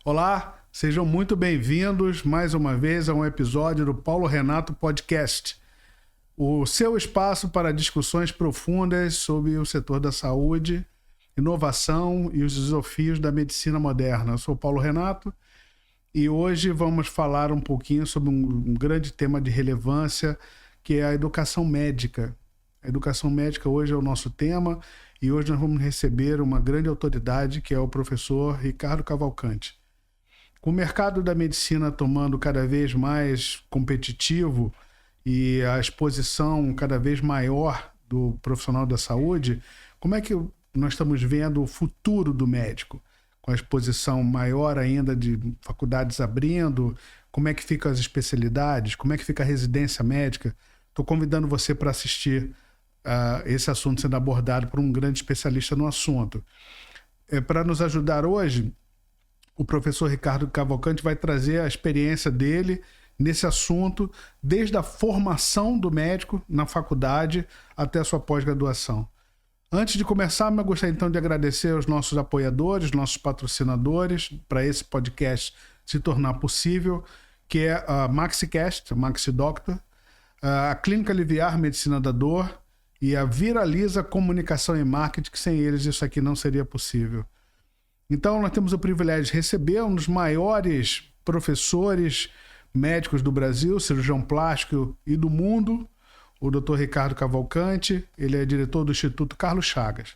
Olá, sejam muito bem-vindos mais uma vez a um episódio do Paulo Renato Podcast, o seu espaço para discussões profundas sobre o setor da saúde, inovação e os desafios da medicina moderna. Eu sou o Paulo Renato e hoje vamos falar um pouquinho sobre um grande tema de relevância, que é a educação médica. A educação médica hoje é o nosso tema e hoje nós vamos receber uma grande autoridade, que é o professor Ricardo Cavalcante. Com o mercado da medicina tomando cada vez mais competitivo e a exposição cada vez maior do profissional da saúde, como é que nós estamos vendo o futuro do médico? Com a exposição maior ainda de faculdades abrindo, como é que ficam as especialidades, como é que fica a residência médica? Estou convidando você para assistir esse assunto sendo abordado por um grande especialista no assunto. Para nos ajudar hoje, o professor Ricardo Cavalcante vai trazer a experiência dele nesse assunto, desde a formação do médico na faculdade até a sua pós-graduação. Antes de começar, eu gostaria então de agradecer aos nossos apoiadores, nossos patrocinadores, para esse podcast se tornar possível, que é a MaxiCast, a Maxi Doctor, a Clínica Aliviar Medicina da Dor e a Viraliza Comunicação e Marketing, que sem eles isso aqui não seria possível. Então, nós temos o privilégio de receber um dos maiores professores médicos do Brasil, cirurgião plástico e do mundo, o Dr. Ricardo Cavalcante. Ele é diretor do Instituto Carlos Chagas,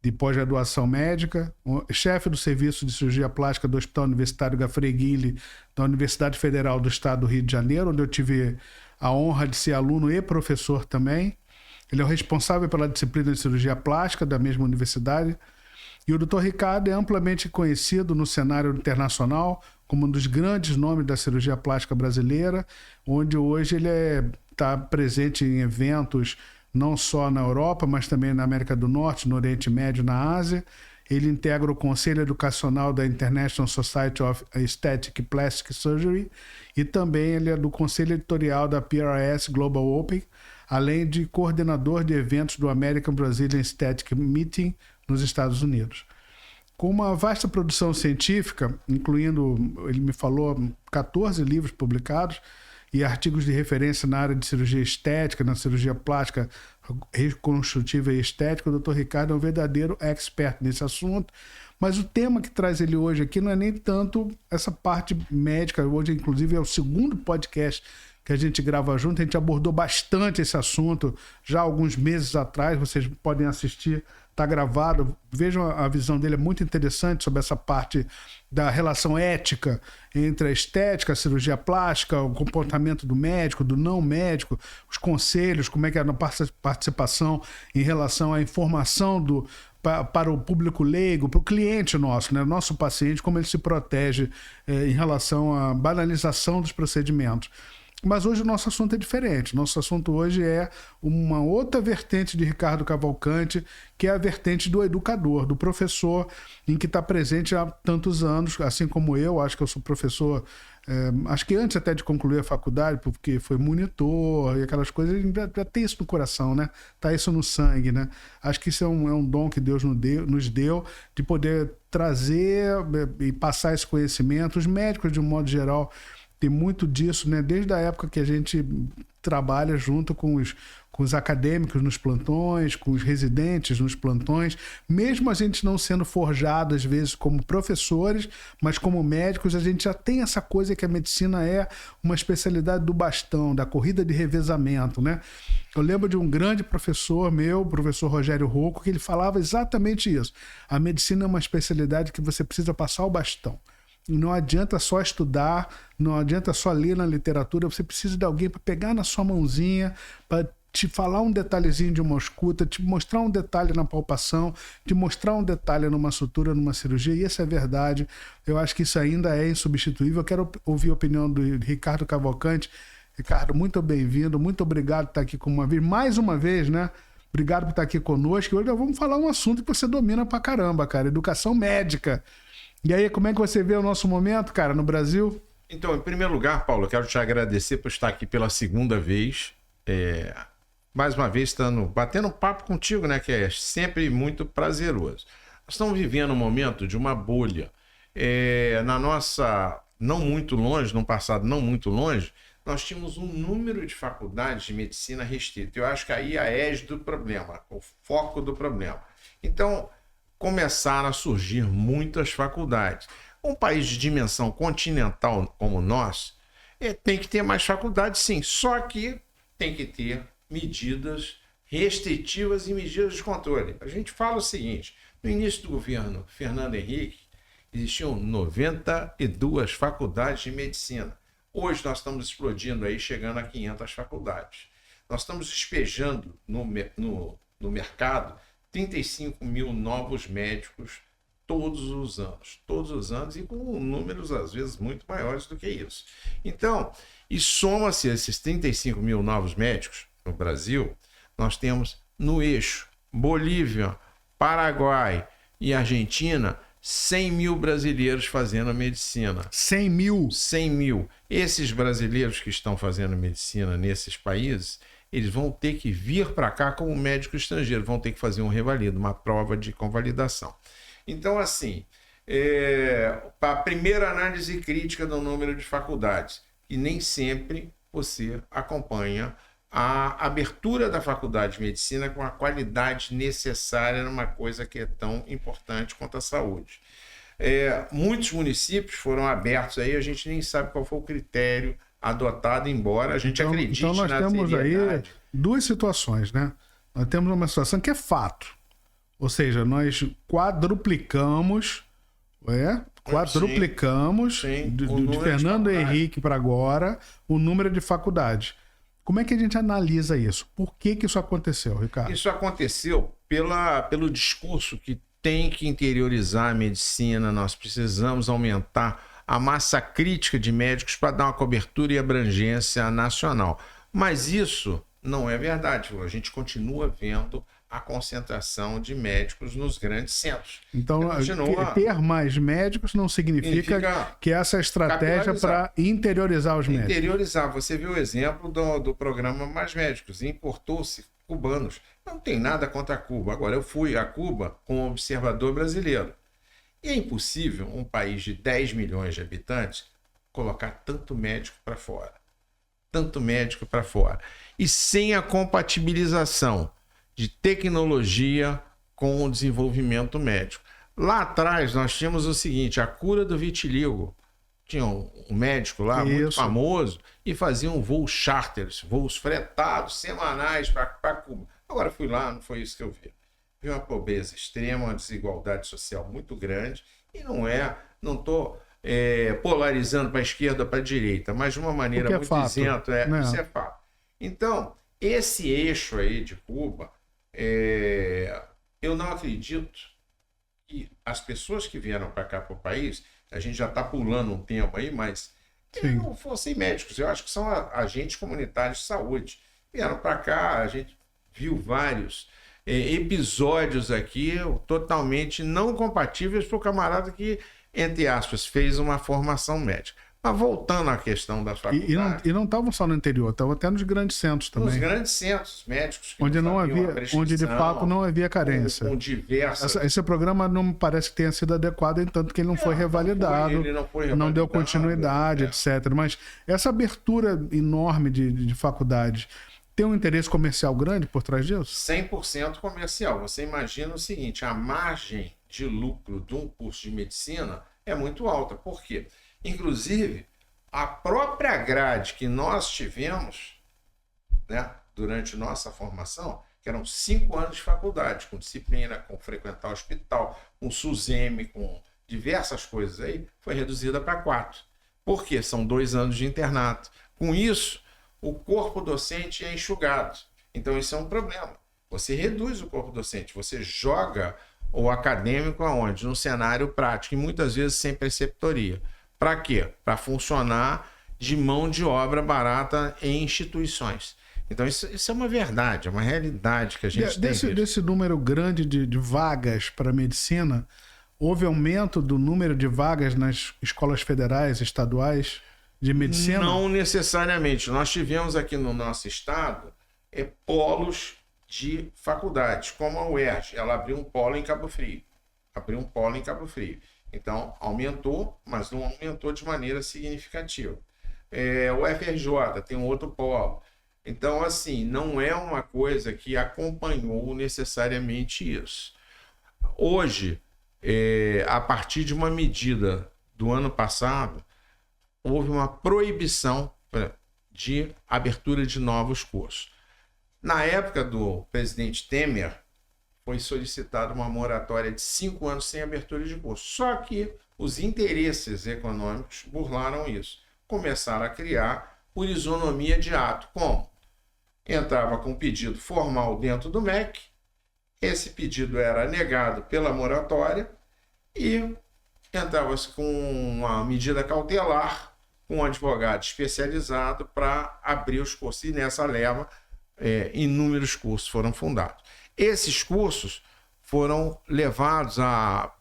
de pós-graduação médica, chefe do Serviço de Cirurgia Plástica do Hospital Universitário Gafreguili, da Universidade Federal do Estado do Rio de Janeiro, onde eu tive a honra de ser aluno e professor também. Ele é o responsável pela disciplina de cirurgia plástica da mesma universidade. E o Dr. Ricardo é amplamente conhecido no cenário internacional como um dos grandes nomes da cirurgia plástica brasileira, onde hoje ele está presente em eventos não só na Europa, mas também na América do Norte, no Oriente Médio, na Ásia. Ele integra o Conselho Educacional da International Society of Aesthetic Plastic Surgery e também ele é do Conselho Editorial da PRS Global Open, além de coordenador de eventos do American Brazilian Aesthetic Meeting nos Estados Unidos. Com uma vasta produção científica, incluindo, ele me falou, 14 livros publicados e artigos de referência na área de cirurgia estética, na cirurgia plástica, reconstrutiva e estética, o Dr. Ricardo é um verdadeiro expert nesse assunto, mas o tema que traz ele hoje aqui não é nem tanto essa parte médica. Hoje, inclusive, é o segundo podcast que a gente grava junto. A gente abordou bastante esse assunto já há alguns meses atrás, vocês podem assistir, está gravado. Vejam, a visão dele é muito interessante sobre essa parte da relação ética entre a estética, a cirurgia plástica, o comportamento do médico, do não médico, os conselhos, como é que é a participação em relação à informação para o público leigo, para o cliente nosso, né? Nosso paciente, como ele se protege em relação à banalização dos procedimentos. Mas hoje o nosso assunto é diferente. Nosso assunto hoje é uma outra vertente de Ricardo Cavalcante, que é a vertente do educador, do professor, em que está presente há tantos anos, assim como eu. Acho que eu sou professor, acho que antes até de concluir a faculdade, porque foi monitor e aquelas coisas, já tem isso no coração, né? Tá isso no sangue, né? Acho que isso é um dom que Deus nos deu de poder trazer e passar esse conhecimento. Os médicos, de um modo geral, tem muito disso, né? Desde a época que a gente trabalha junto com os acadêmicos nos plantões, com os residentes nos plantões, mesmo a gente não sendo forjado às vezes como professores, mas como médicos, a gente já tem essa coisa que a medicina é uma especialidade do bastão, da corrida de revezamento, né? Eu lembro de um grande professor meu, o professor Rogério Rocco, que ele falava exatamente isso. A medicina é uma especialidade que você precisa passar o bastão. Não adianta só estudar, não adianta só ler na literatura, você precisa de alguém para pegar na sua mãozinha, para te falar um detalhezinho de uma escuta, te mostrar um detalhe na palpação, te mostrar um detalhe numa sutura, numa cirurgia, e isso é verdade. Eu acho que isso ainda é insubstituível. Eu quero ouvir a opinião do Ricardo Cavalcante. Ricardo, muito bem-vindo, muito obrigado por estar aqui mais uma vez, né? Obrigado por estar aqui conosco. Hoje nós vamos falar um assunto que você domina pra caramba, cara, educação médica. E aí, como é que você vê o nosso momento, cara, no Brasil? Então, em primeiro lugar, Paulo, eu quero te agradecer por estar aqui pela segunda vez. Mais uma vez, batendo um papo contigo, né? Que é sempre muito prazeroso. Nós estamos vivendo um momento de uma bolha. na nossa, não muito longe, num passado não muito longe, nós tínhamos um número de faculdades de medicina restrito. Eu acho que aí é a égide do problema, o foco do problema. Então, começaram a surgir muitas faculdades. Um país de dimensão continental como o nosso, tem que ter mais faculdades, sim. Só que tem que ter medidas restritivas e medidas de controle. A gente fala o seguinte, no início do governo Fernando Henrique, existiam 92 faculdades de medicina. Hoje nós estamos explodindo aí, chegando a 500 faculdades. Nós estamos despejando no mercado 35 mil novos médicos todos os anos, e com números às vezes muito maiores do que isso. Então, e soma-se esses 35 mil novos médicos no Brasil, nós temos no eixo Bolívia, Paraguai e Argentina 100 mil brasileiros fazendo medicina. 100 mil? 100 mil. Esses brasileiros que estão fazendo medicina nesses países, eles vão ter que vir para cá como médico estrangeiro, vão ter que fazer um revalido, uma prova de convalidação. Então, assim, a primeira análise crítica do número de faculdades, e nem sempre você acompanha a abertura da faculdade de medicina com a qualidade necessária numa coisa que é tão importante quanto a saúde. Muitos municípios foram abertos aí, a gente nem sabe qual foi o critério adotado, embora a gente acredite na seriedade. Então nós temos aí duas situações, né? Nós temos uma situação que é fato, ou seja, nós quadruplicamos sim, de Fernando Henrique para agora o número de faculdades. Como é que a gente analisa isso? Por que isso aconteceu, Ricardo? Isso aconteceu pelo discurso que tem que interiorizar a medicina. Nós precisamos aumentar a massa crítica de médicos para dar uma cobertura e abrangência nacional. Mas isso não é verdade. A gente continua vendo a concentração de médicos nos grandes centros. Então, ter mais médicos não significa que essa é a estratégia para interiorizar os médicos. Interiorizar. Você viu o exemplo do programa Mais Médicos. Importou-se cubanos. Não tem nada contra Cuba. Agora, eu fui a Cuba como observador brasileiro. E é impossível um país de 10 milhões de habitantes colocar tanto médico para fora. Tanto médico para fora. E sem a compatibilização de tecnologia com o desenvolvimento médico. Lá atrás nós tínhamos o seguinte, a cura do vitiligo. Tinha um médico lá, muito famoso, e faziam voos charters, voos fretados, semanais para Cuba. Agora fui lá, não foi isso que eu vi. Vi uma pobreza extrema, uma desigualdade social muito grande, e não estou polarizando para a esquerda ou para a direita, mas de uma maneira muito isenta, isso é fato. Então, esse eixo aí de Cuba, eu não acredito que as pessoas que vieram para cá, para o país, a gente já está pulando um tempo aí, mas não fossem médicos, eu acho que são agentes comunitários de saúde. Vieram para cá, a gente viu vários episódios aqui totalmente não compatíveis para o camarada que, entre aspas, fez uma formação médica. Mas voltando à questão da faculdade... E não estavam só no interior, estavam até nos grandes centros também. Nos grandes centros médicos. Onde de fato não havia carência. Com diversas... Esse programa não me parece que tenha sido adequado, tanto que ele não foi revalidado, não deu continuidade, etc. Mas essa abertura enorme de faculdades tem um interesse comercial grande por trás disso? 100% comercial. Você imagina o seguinte, a margem de lucro de um curso de medicina é muito alta. Por quê? Inclusive, a própria grade que nós tivemos, né, durante nossa formação, que eram 5 anos de faculdade, com disciplina, com frequentar hospital, com SUSEME, com diversas coisas aí, foi reduzida para 4. Por quê? São 2 anos de internato. Com isso, o corpo docente é enxugado. Então, isso é um problema. Você reduz o corpo docente, você joga o acadêmico aonde? No cenário prático, e muitas vezes sem preceptoria. Para quê? Para funcionar de mão de obra barata em instituições. Então, isso é uma verdade, é uma realidade que a gente tem visto. Desse número grande de vagas para medicina, houve aumento do número de vagas nas escolas federais, estaduais de medicina? Não necessariamente. Nós tivemos aqui no nosso estado polos de faculdades, como a UERJ. Ela abriu um polo em Cabo Frio. Então, aumentou, mas não aumentou de maneira significativa. O FRJ tem um outro polo. Então, assim, não é uma coisa que acompanhou necessariamente isso. Hoje, a partir de uma medida do ano passado, houve uma proibição de abertura de novos cursos. Na época do presidente Temer, foi solicitada uma moratória de 5 anos sem abertura de curso. Só que os interesses econômicos burlaram isso. Começaram a criar por isonomia de ato. Como? Entrava com um pedido formal dentro do MEC, esse pedido era negado pela moratória e entrava-se com uma medida cautelar com um advogado especializado para abrir os cursos. E nessa leva, inúmeros cursos foram fundados. Esses cursos foram levados a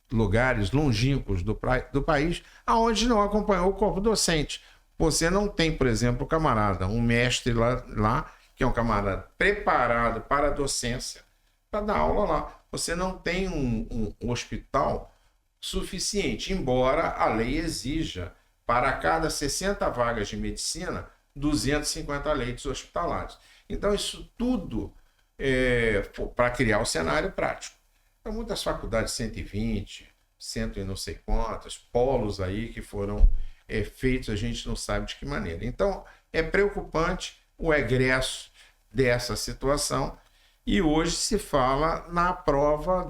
lugares longínquos do país, aonde não acompanhou o corpo docente. Você não tem, por exemplo, um mestre lá, que é um camarada preparado para a docência, para dar aula lá. Você não tem um hospital suficiente, embora a lei exija, para cada 60 vagas de medicina, 250 leitos hospitalares. Então, isso tudo para criar o cenário prático. Então, muitas faculdades, 120, 100 e não sei quantas, polos aí que foram feitos, a gente não sabe de que maneira. Então, é preocupante o egresso dessa situação e hoje se fala na prova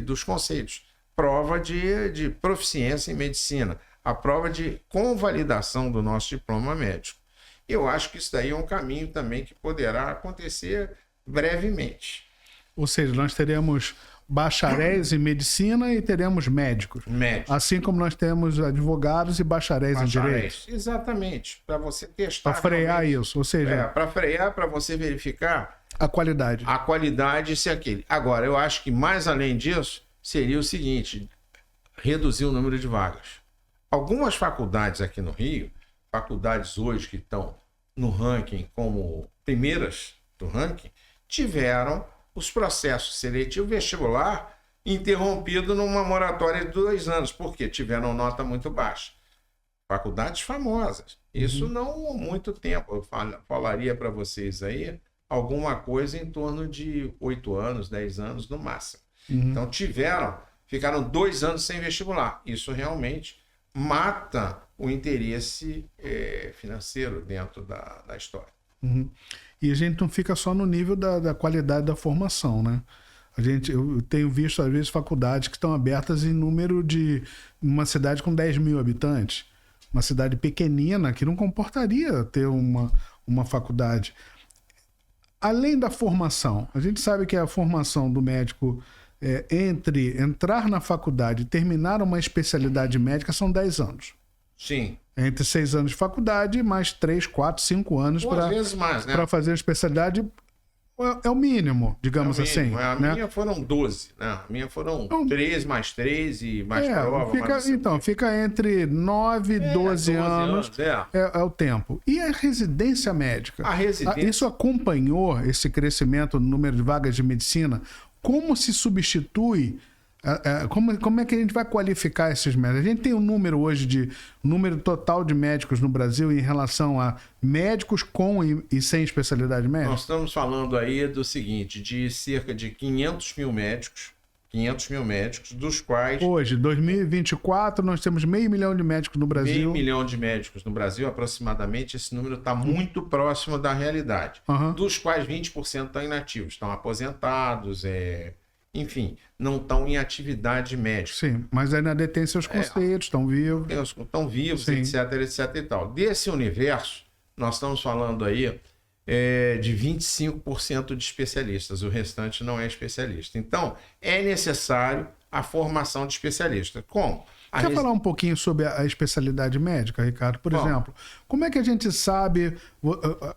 dos conceitos, prova de proficiência em medicina, a prova de convalidação do nosso diploma médico. Eu acho que isso daí é um caminho também que poderá acontecer brevemente. Ou seja, nós teremos bacharéis em medicina e teremos médicos. Assim como nós temos advogados e bacharéis em direito. Exatamente, para você testar. Para frear isso, ou seja... para frear, para você verificar... A qualidade. A qualidade, se aquele. Agora, eu acho que mais além disso, seria o seguinte, reduzir o número de vagas. Algumas faculdades aqui no Rio, faculdades hoje que estão no ranking como primeiras do ranking, tiveram os processos seletivo vestibular interrompido numa moratória de 2 anos, porque tiveram nota muito baixa. Faculdades famosas. Isso não há muito tempo. Eu falaria para vocês aí alguma coisa em torno de 8 anos, 10 anos no máximo. Então ficaram 2 anos sem vestibular. Isso realmente mata o interesse financeiro dentro da história. E a gente não fica só no nível da qualidade da formação, né? Eu tenho visto, às vezes, faculdades que estão abertas em número de uma cidade com 10 mil habitantes. Uma cidade pequenina que não comportaria ter uma faculdade. Além da formação, a gente sabe que a formação do médico entre entrar na faculdade e terminar uma especialidade médica são 10 anos. Sim. Entre 6 anos de faculdade, mais 3, 4, 5 anos para fazer a especialidade. É o mínimo, digamos assim. A minha foram 12, né? A minha foram 13 mais 3 e mais prova. Fica entre 9 e 12 anos. É o tempo. E a residência médica? Isso acompanhou esse crescimento no número de vagas de medicina? Como se substitui? Como é que a gente vai qualificar esses médicos? A gente tem um número hoje número total de médicos no Brasil em relação a médicos com e sem especialidade médica? Nós estamos falando aí do seguinte, de cerca de 500 mil médicos, dos quais... Hoje, 2024, nós temos 500 mil de médicos no Brasil. 500 mil de médicos no Brasil, aproximadamente, esse número está muito próximo da realidade. Dos quais 20% estão inativos, estão aposentados, enfim, não estão em atividade médica. Sim, mas ainda detêm seus conceitos, estão vivos. Estão vivos, etc e tal. Desse universo, nós estamos falando aí de 25% de especialistas, o restante não é especialista. Então, é necessário a formação de especialista. Como? Quer falar um pouquinho sobre a especialidade médica, Ricardo? Por exemplo, como é que a gente sabe...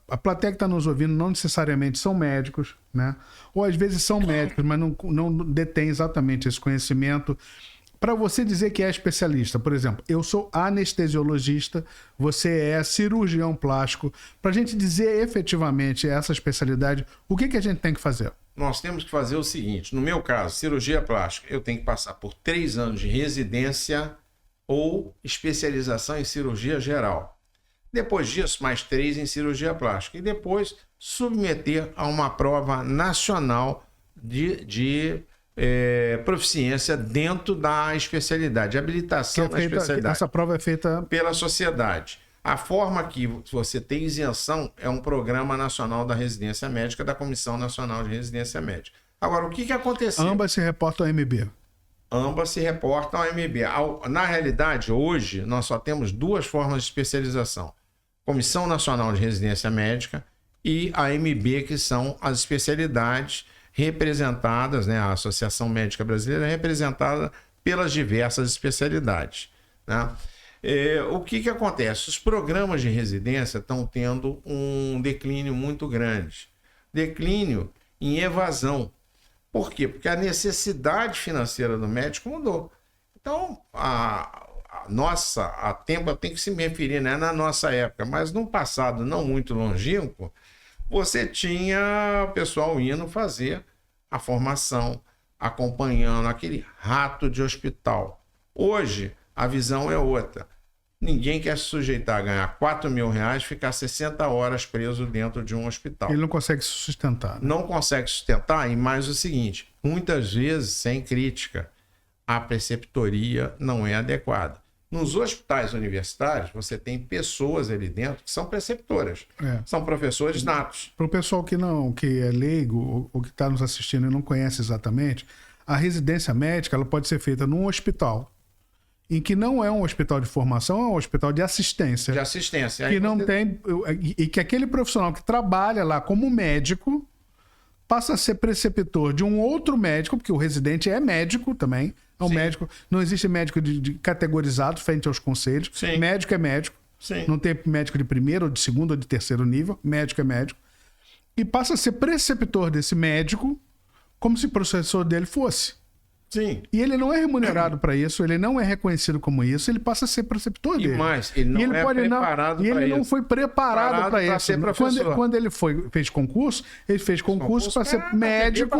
A plateia que está nos ouvindo não necessariamente são médicos, né? Ou às vezes são médicos, mas não detêm exatamente esse conhecimento. para você dizer que é especialista, por exemplo, eu sou anestesiologista, você é cirurgião plástico, para a gente dizer efetivamente essa especialidade, o que a gente tem que fazer? Nós temos que fazer o seguinte, no meu caso, cirurgia plástica, eu tenho que passar por 3 anos de residência ou especialização em cirurgia geral. Depois disso, mais 3 em cirurgia plástica. E depois submeter a uma prova nacional de proficiência dentro da especialidade, habilitação da especialidade. Essa prova é feita pela sociedade. A forma que você tem isenção é um programa nacional da residência médica, da Comissão Nacional de Residência Médica. Agora, o que aconteceu? Ambas se reportam ao MB. Ambas se reportam ao MB. Na realidade, hoje, nós só temos 2 formas de especialização. Comissão Nacional de Residência Médica e a MB, que são as especialidades representadas, né? A Associação Médica Brasileira é representada pelas diversas especialidades, né? O que acontece? Os programas de residência estão tendo um declínio muito grande. Declínio em evasão. Por quê? Porque a necessidade financeira do médico mudou. Então, a tempo, eu tenho que se me referir, né, na nossa época, mas num passado não muito longínquo, você tinha pessoal indo fazer a formação, acompanhando aquele rato de hospital. Hoje, a visão é outra. Ninguém quer se sujeitar a ganhar R$4.000 e ficar 60 horas preso dentro de um hospital. Ele não consegue se sustentar. Né? Não consegue sustentar, e mais o seguinte, muitas vezes, sem crítica, a preceptoria não é adequada. Nos hospitais universitários, você tem pessoas ali dentro que são preceptoras, são professores natos. Para o pessoal que é leigo ou que está nos assistindo e não conhece exatamente, a residência médica ela pode ser feita num hospital, em que não é um hospital de formação, é um hospital de assistência. De assistência. Que não tem, e que aquele profissional que trabalha lá como médico passa a ser preceptor de um outro médico, porque o residente é médico também, é um médico. Não existe médico de categorizado frente aos conselhos. Sim. Médico é médico. Sim. Não tem médico de primeiro, ou de segundo, ou de terceiro nível. Médico é médico. E passa a ser preceptor desse médico como se o professor dele fosse. Sim. E ele não é remunerado para isso, ele não é reconhecido como isso, ele passa a ser preceptor dele. E mais, ele não é preparado para isso. E ele não foi preparado para isso. Ser professor. Quando ele fez concurso, ele fez concurso para ser médico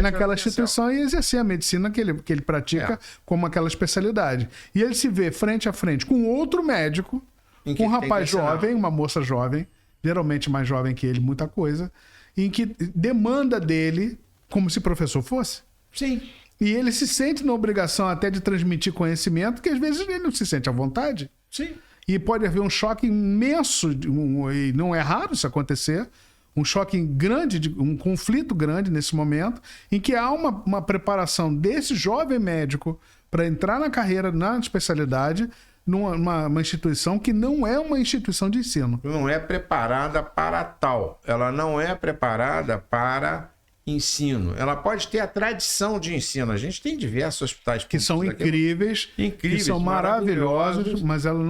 naquela instituição e exercer a medicina que ele pratica como aquela especialidade. E ele se vê frente a frente com outro médico, com um rapaz jovem, uma moça jovem, geralmente mais jovem que ele, muita coisa, em que demanda dele como se professor fosse. Sim. E ele se sente na obrigação até de transmitir conhecimento, que às vezes ele não se sente à vontade. Sim. E pode haver um choque imenso, e não é raro isso acontecer, um choque grande, um conflito grande nesse momento, em que há uma preparação desse jovem médico para entrar na carreira, na especialidade, numa instituição que não é uma instituição de ensino. Não é preparada para tal. Ela não é preparada para ensino. Ela pode ter a tradição de ensino. A gente tem diversos hospitais que são incríveis, que são maravilhosos, mas ela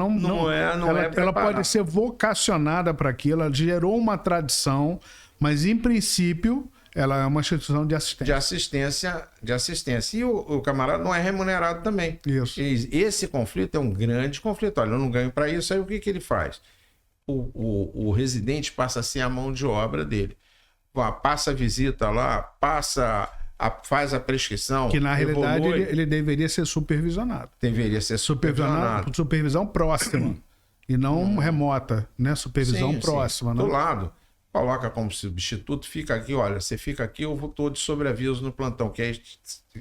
ela pode ser vocacionada para aquilo. Ela gerou uma tradição, mas em princípio ela é uma instituição de assistência. De assistência. E o camarada não é remunerado também. Isso. Esse conflito é um grande conflito. Olha, eu não ganho para isso. Aí o que ele faz? O residente passa a ser a mão de obra dele. Passa a visita lá, faz a prescrição. Que na realidade ele deveria ser supervisionado. Deveria ser supervisionado. Supervisão próxima e não remota, né? Supervisão próxima. Do lado. Coloca como substituto, fica aqui, olha, você fica aqui, eu estou de sobreaviso no plantão, que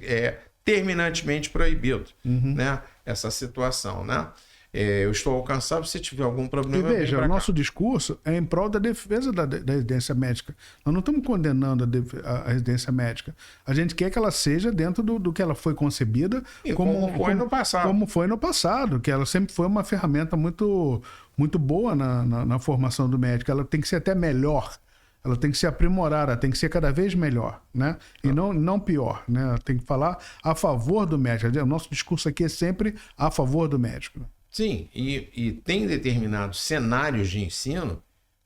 é terminantemente proibido, né? Essa situação, né? Eu estou alcançável, se tiver algum problema... E veja, o nosso discurso é em prol da defesa da residência médica. Nós não estamos condenando a residência médica. A gente quer que ela seja dentro do que ela foi concebida. Como foi no passado. Como foi no passado, que ela sempre foi uma ferramenta muito, muito boa na formação do médico. Ela tem que ser até melhor. Ela tem que ser aprimorada, tem que ser cada vez melhor, né? E não pior, né? Ela tem que falar a favor do médico. O nosso discurso aqui é sempre a favor do médico. Sim, e tem determinados cenários de ensino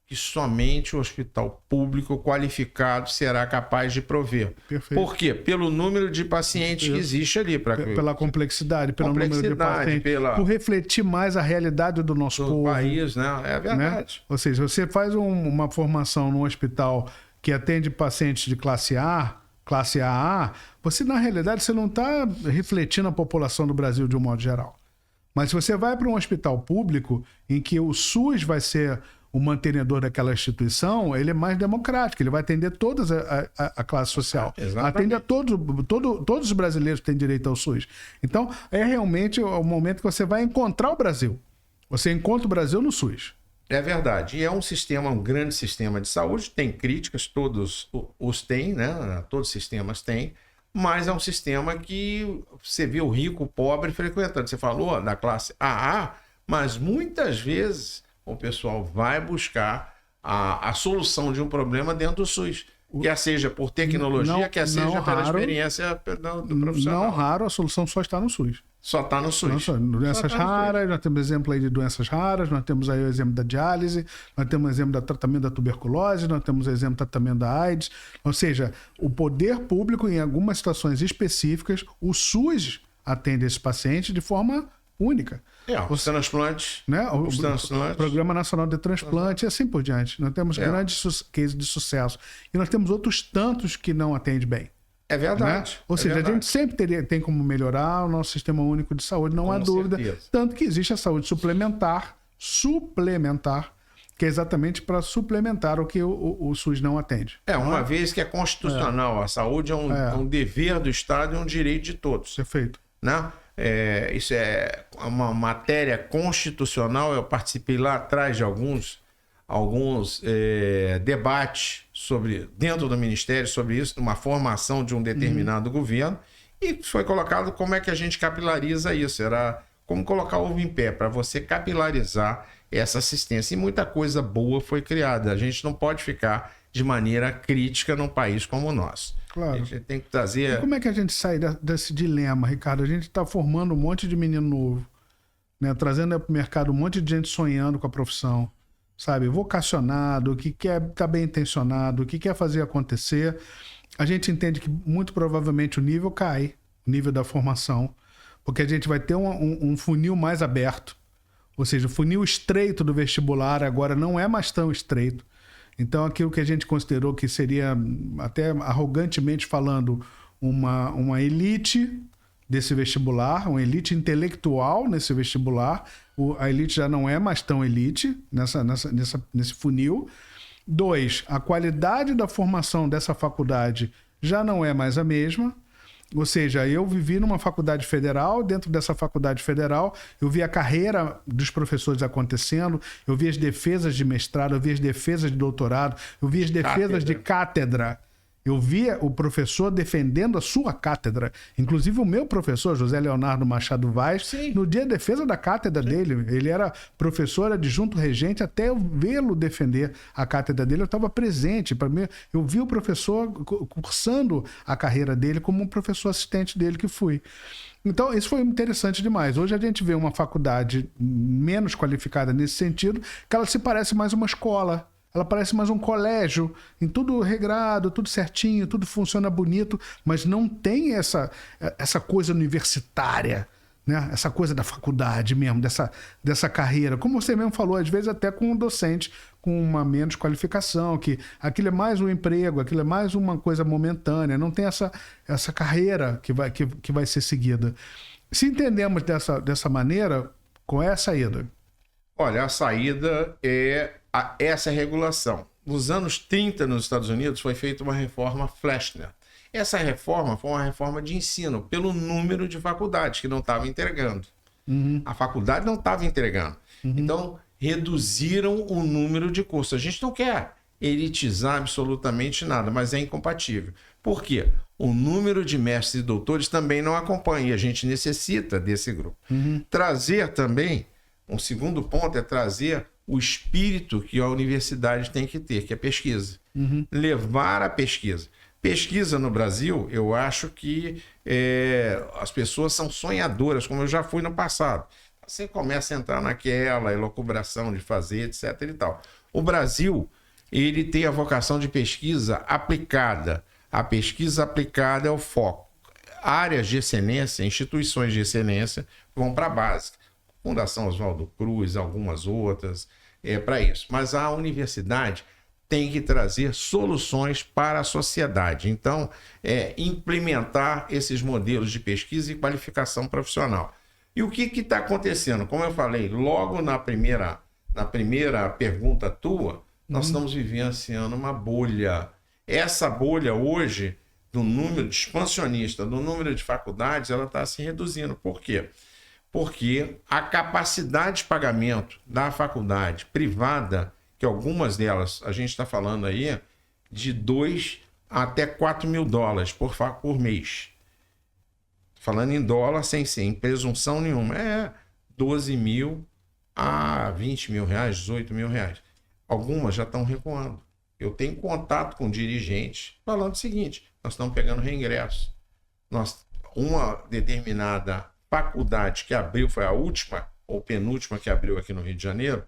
que que somente o hospital público qualificado será capaz de prover. Perfeito. Por quê? Pelo número de pacientes que existe ali. Pela complexidade, pelo número de pacientes. Por refletir mais a realidade do nosso povo. País, né? É verdade. Né? Ou seja, você faz uma formação num hospital que atende pacientes de classe AA, você, na realidade, você não está refletindo a população do Brasil de um modo geral. Mas se você vai para um hospital público em que o SUS vai ser o mantenedor daquela instituição, ele é mais democrático, ele vai atender toda a classe social. Exatamente. Atende a todos os brasileiros que têm direito ao SUS. Então, é realmente o momento que você vai encontrar o Brasil. Você encontra o Brasil no SUS. É verdade. E é um grande sistema de saúde, tem críticas, todos os têm, né? Todos os sistemas têm, mas é um sistema que você vê o rico, o pobre frequentando. Você falou da classe AA, mas muitas vezes o pessoal vai buscar a solução de um problema dentro do SUS. Quer seja por tecnologia, quer seja pela experiência do profissional. Não raro, a solução só está no SUS. Só está no SUS. Doenças raras, nós temos exemplo aí de doenças raras, nós temos aí o exemplo da diálise, nós temos o exemplo do tratamento da tuberculose, nós temos o exemplo do tratamento da AIDS. Ou seja, o poder público, em algumas situações específicas, o SUS atende esse paciente de forma única. Os transplantes, né? Os transplantes. O Programa Nacional de Transplante e assim por diante. Nós temos grandes cases de sucesso. E nós temos outros tantos que não atendem bem. É verdade. Né? Ou seja, a gente sempre tem como melhorar o nosso sistema único de saúde, não há dúvida. Certeza. Tanto que existe a saúde suplementar, que é exatamente para suplementar o que o SUS não atende. Uma vez que é constitucional, a saúde é um dever do Estado e um direito de todos. Perfeito. Né? Isso é uma matéria constitucional. Eu participei lá atrás de alguns debates dentro do Ministério sobre isso, uma formação de um determinado governo, e foi colocado como é que a gente capilariza isso. Era como colocar o ovo em pé, para você capilarizar essa assistência. E muita coisa boa foi criada. A gente não pode ficar de maneira crítica num país como o nosso. Claro. A gente tem que trazer... E como é que a gente sai desse dilema, Ricardo? A gente está formando um monte de menino novo, né? Trazendo para o mercado um monte de gente sonhando com a profissão, sabe? Vocacionado, que tá bem intencionado, que quer fazer acontecer. A gente entende que muito provavelmente o nível cai, o nível da formação, porque a gente vai ter um funil mais aberto. Ou seja, o funil estreito do vestibular agora não é mais tão estreito. Então, aquilo que a gente considerou que seria, até arrogantemente falando, uma elite desse vestibular, uma elite intelectual nesse vestibular, a elite já não é mais tão elite nesse funil. 2, a qualidade da formação dessa faculdade já não é mais a mesma. Ou seja, eu vivi numa faculdade federal, dentro dessa faculdade federal, eu vi a carreira dos professores acontecendo, eu vi as defesas de mestrado, eu vi as defesas de doutorado, eu vi as defesas de cátedra. Eu via o professor defendendo a sua cátedra. Inclusive o meu professor, José Leonardo Machado Vaz, no dia da defesa da cátedra dele, ele era professor adjunto regente, até eu vê-lo defender a cátedra dele, eu estava presente. Para mim, eu vi o professor cursando a carreira dele como um professor assistente dele que fui. Então, isso foi interessante demais. Hoje a gente vê uma faculdade menos qualificada nesse sentido, que ela se parece mais uma escola. Ela parece mais um colégio, em tudo regrado, tudo certinho, tudo funciona bonito, mas não tem essa coisa universitária, né? Essa coisa da faculdade mesmo, dessa carreira. Como você mesmo falou, às vezes até com um docente com uma menos qualificação, que aquilo é mais um emprego, aquilo é mais uma coisa momentânea, não tem essa carreira que vai ser seguida. Se entendemos dessa maneira, qual é a saída? Olha, a saída é essa regulação. Nos anos 30, nos Estados Unidos, foi feita uma reforma Flexner. Essa reforma foi uma reforma de ensino, pelo número de faculdades que não estavam entregando. A faculdade não estava entregando. Então, reduziram o número de cursos. A gente não quer elitizar absolutamente nada, mas é incompatível. Por quê? O número de mestres e doutores também não acompanha, e a gente necessita desse grupo. Trazer também, um segundo ponto é trazer o espírito que a universidade tem que ter, que é pesquisa. Levar a pesquisa. Pesquisa no Brasil, eu acho que as pessoas são sonhadoras, como eu já fui no passado. você começa a entrar naquela elucubração de fazer, etc. e tal. O Brasil, ele tem a vocação de pesquisa aplicada. A pesquisa aplicada é o foco. Áreas de excelência, instituições de excelência vão para a básica. Fundação Oswaldo Cruz, algumas outras, para isso. Mas a universidade tem que trazer soluções para a sociedade. Então, implementar esses modelos de pesquisa e qualificação profissional. E o que está acontecendo? Como eu falei, logo na primeira pergunta tua, nós estamos vivenciando uma bolha. Essa bolha hoje, do número de expansionista, do número de faculdades, ela está se reduzindo. Por quê? Porque a capacidade de pagamento da faculdade privada, que algumas delas, a gente está falando aí, de 2 até 4 mil dólares por mês. Falando em dólar, sem presunção nenhuma. 12 mil a 20 mil reais, 18 mil reais. Algumas já estão recuando. Eu tenho contato com dirigentes falando o seguinte: nós estamos pegando reingresso. Uma determinada faculdade que abriu, foi a última ou penúltima que abriu aqui no Rio de Janeiro,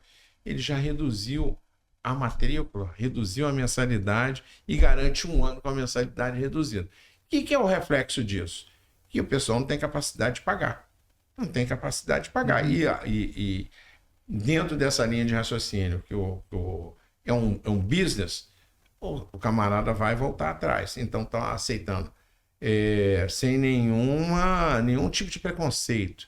ele já reduziu a matrícula, reduziu a mensalidade e garante 1 ano com a mensalidade reduzida. O que é o reflexo disso? Que o pessoal não tem capacidade de pagar. Não tem capacidade de pagar. E dentro dessa linha de raciocínio, que é um business, o camarada vai voltar atrás. Então está aceitando sem nenhum tipo de preconceito.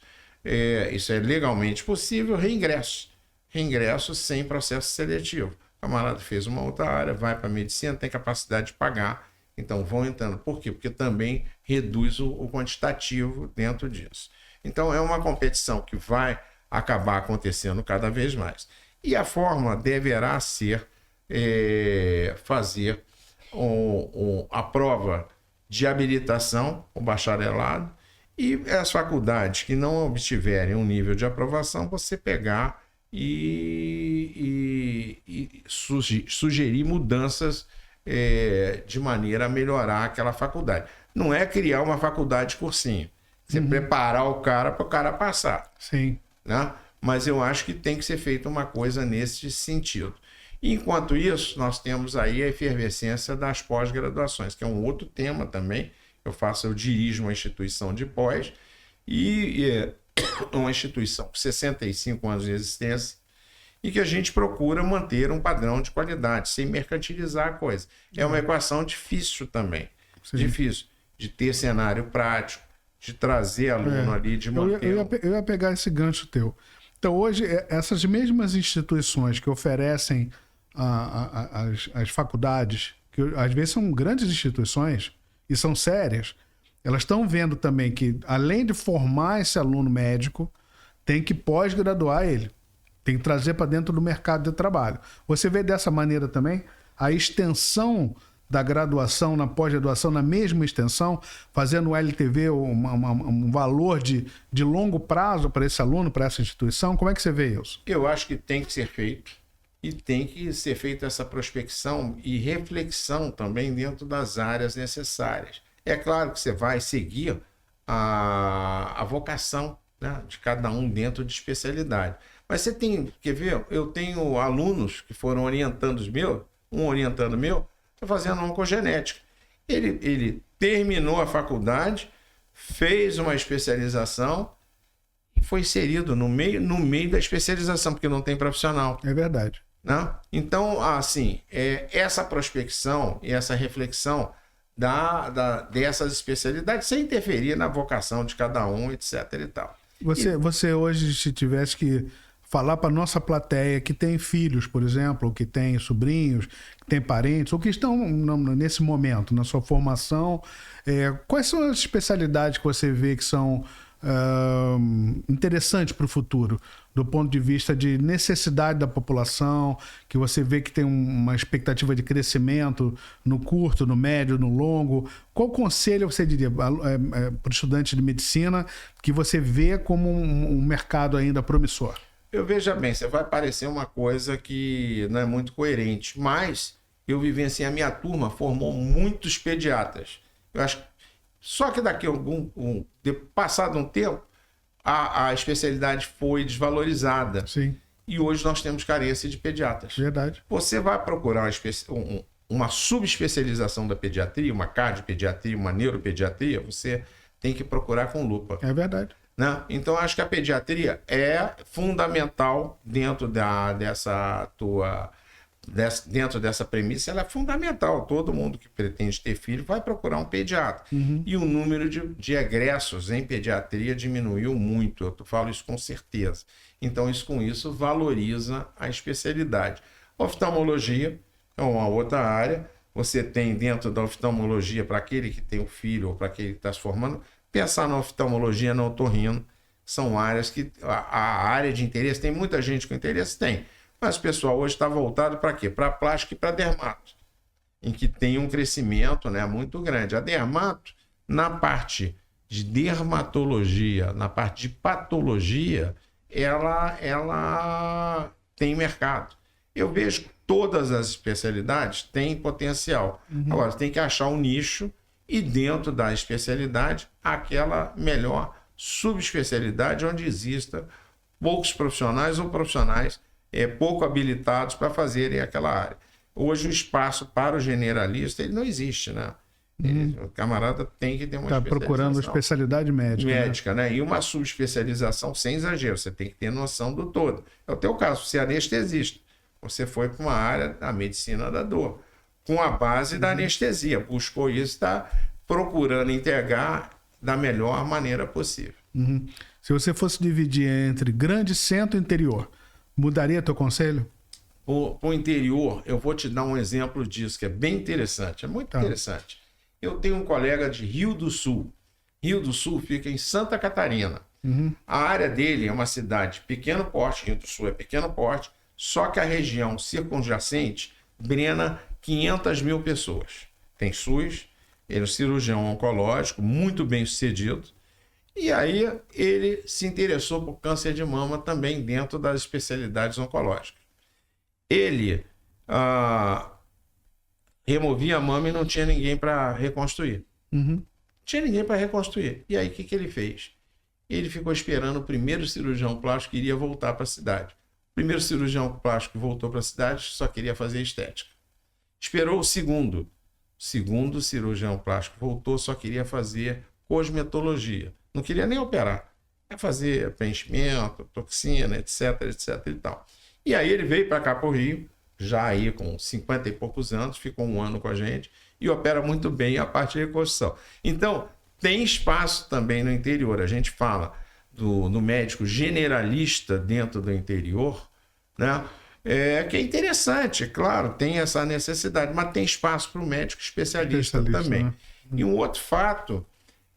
Isso é legalmente possível, reingresso. Reingresso sem processo seletivo. O camarada fez uma outra área, vai para a medicina, tem capacidade de pagar, então vão entrando. Por quê? Porque também reduz o quantitativo dentro disso. Então é uma competição que vai acabar acontecendo cada vez mais. E a forma deverá ser fazer a prova de habilitação, o bacharelado, e as faculdades que não obtiverem um nível de aprovação, você pegar e sugerir mudanças de maneira a melhorar aquela faculdade. Não é criar uma faculdade de cursinho. Você preparar o cara para o cara passar. Sim. Né? Mas eu acho que tem que ser feita uma coisa nesse sentido. Enquanto isso, nós temos aí a efervescência das pós-graduações, que é um outro tema também. Eu dirijo uma instituição de pós e uma instituição com 65 anos de existência e que a gente procura manter um padrão de qualidade, sem mercantilizar a coisa. É uma equação difícil também. Sim. Difícil de ter cenário prático, de trazer aluno ali, de manter... Eu ia pegar esse gancho teu. Então, hoje, essas mesmas instituições que oferecem as faculdades, que às vezes são grandes instituições e são sérias, elas estão vendo também que, além de formar esse aluno médico, tem que pós-graduar ele. Tem que trazer para dentro do mercado de trabalho. Você vê dessa maneira também a extensão da graduação na pós-graduação, na mesma extensão, fazendo o LTV um valor de longo prazo para esse aluno, para essa instituição? Como é que você vê isso? Eu acho que tem que ser feito, e tem que ser feita essa prospecção e reflexão também dentro das áreas necessárias. É claro que você vai seguir a vocação, né, de cada um dentro de especialidade. Mas você tem, quer ver? Eu tenho alunos que foram orientandos meus, um orientando meu, está fazendo oncogenética. Ele terminou a faculdade, fez uma especialização e foi inserido no meio da especialização, porque não tem profissional. É verdade. Né? Então, assim, essa prospecção e essa reflexão dessas especialidades, sem interferir na vocação de cada um, etc. e tal. Você hoje, se tivesse que falar para nossa plateia que tem filhos, por exemplo, ou que tem sobrinhos, que tem parentes, ou que estão nesse momento, na sua formação, quais são as especialidades que você vê que são interessantes para o futuro, do ponto de vista de necessidade da população, que você vê que tem uma expectativa de crescimento no curto, no médio, no longo? Qual conselho você diria para o estudante de medicina que você vê como um mercado ainda promissor? Eu veja bem, você vai parecer uma coisa que não é muito coerente, mas eu vivenciei, a minha turma formou muitos pediatras. Eu acho só que daqui passado um tempo, a especialidade foi desvalorizada. Sim. E hoje nós temos carência de pediatras. Verdade. Você vai procurar uma subespecialização da pediatria, uma cardiopediatria, uma neuropediatria, você tem que procurar com lupa. É verdade. Né? Então, acho que a pediatria é fundamental dentro dentro dessa premissa, ela é fundamental. Todo mundo que pretende ter filho vai procurar um pediatra. E o número de egressos em pediatria diminuiu muito, eu falo isso com certeza. Então, com isso valoriza a especialidade. Oftalmologia é uma outra área. Você tem dentro da oftalmologia, para aquele que tem um filho ou para aquele que está se formando, pensar na oftalmologia, na otorrino, são áreas que a área de interesse, tem muita gente com interesse? Tem. Mas o pessoal hoje está voltado para quê? Para plástica e para dermato, em que tem um crescimento, né, muito grande. A dermato, na parte de dermatologia, na parte de patologia, ela tem mercado. Eu vejo que todas as especialidades têm potencial. Agora, tem que achar um nicho e dentro da especialidade, aquela melhor subespecialidade onde exista poucos profissionais ou profissionais pouco habilitados para fazerem aquela área. Hoje o espaço para o generalista ele não existe, né? O camarada tem que ter uma especialização. Está procurando especialidade médica. Né? E uma subespecialização sem exagero. Você tem que ter noção do todo. É o teu caso, você é anestesista. Você foi para uma área da medicina da dor, com a base da anestesia. Buscou isso, está procurando entregar da melhor maneira possível. Se você fosse dividir entre grande centro e interior, mudaria teu conselho? Para o interior, eu vou te dar um exemplo disso, que é bem interessante. É muito interessante. Eu tenho um colega de Rio do Sul. Rio do Sul fica em Santa Catarina. A área dele é uma cidade pequeno porte, Rio do Sul é pequeno porte, só que a região circunjacente drena 500 mil pessoas. Tem SUS, ele é um cirurgião oncológico, muito bem sucedido. E aí ele se interessou por câncer de mama também dentro das especialidades oncológicas. Ele removia a mama e não tinha ninguém para reconstruir. Tinha ninguém para reconstruir. E aí o que ele fez? Ele ficou esperando o primeiro cirurgião plástico que iria voltar para a cidade. O primeiro cirurgião plástico que voltou para a cidade só queria fazer estética. Esperou o segundo. O segundo cirurgião plástico voltou, só queria fazer cosmetologia. Não queria nem operar. Ia fazer preenchimento, toxina, etc, etc e tal. E aí ele veio para cá para o Rio, já aí com 50 e poucos anos, ficou um ano com a gente e opera muito bem a parte de reconstrução. Então, tem espaço também no interior. A gente fala do médico generalista dentro do interior, né? Que é interessante, claro, tem essa necessidade, mas tem espaço para o médico especialista também. Né? E um outro fato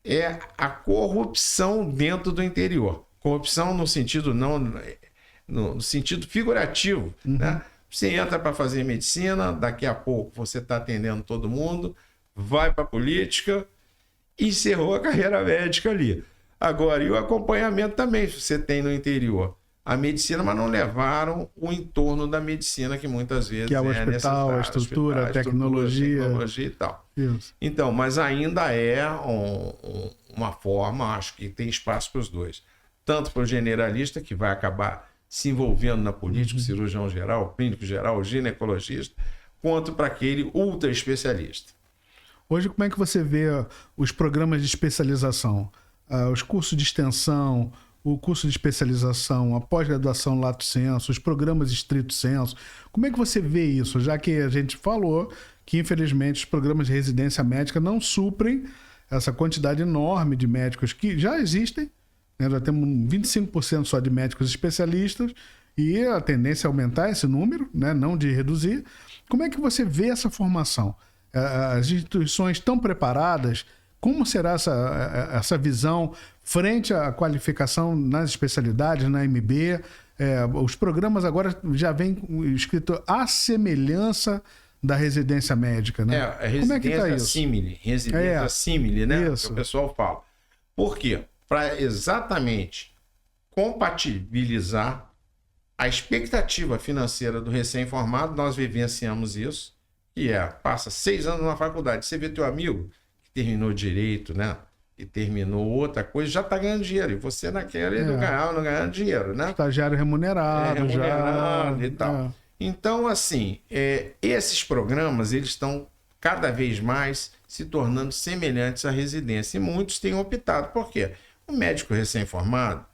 é a corrupção dentro do interior. Corrupção no sentido no sentido figurativo, né? Você entra para fazer medicina, daqui a pouco você está atendendo todo mundo, vai para a política, encerrou a carreira médica ali. Agora, e o acompanhamento também, você tem no interior a medicina, mas não levaram o entorno da medicina, que muitas vezes que é o hospital, a estrutura, a tecnologia e tal. Isso. Então, mas ainda é uma forma, acho que tem espaço para os dois. Tanto para o generalista, que vai acabar se envolvendo na política, cirurgião geral, clínico geral, ginecologista, quanto para aquele ultra especialista. Hoje, como é que você vê os programas de especialização? Os cursos de extensão, o curso de especialização, a pós-graduação lato sensu, os programas estrito sensu. Como é que você vê isso? Já que a gente falou que, infelizmente, os programas de residência médica não suprem essa quantidade enorme de médicos que já existem, né? Já temos 25% só de médicos especialistas e a tendência é aumentar esse número, né? Não de reduzir. Como é que você vê essa formação? As instituições estão preparadas? Como será essa visão frente à qualificação nas especialidades, na MB? Os programas agora já vem escrito à semelhança da residência médica, né? Como é que está isso? Residência símile, né? Isso. Que o pessoal fala. Por quê? Para exatamente compatibilizar a expectativa financeira do recém-formado, nós vivenciamos isso, que passa 6 anos na faculdade. Você vê teu amigo que terminou direito, né? que terminou outra coisa, já está ganhando dinheiro. E você naquela não ganhando dinheiro, né? Estagiário remunerado, remunerado já... e tal. Então, assim, esses programas, eles estão cada vez mais se tornando semelhantes à residência. E muitos têm optado. Por quê? O médico recém-formado,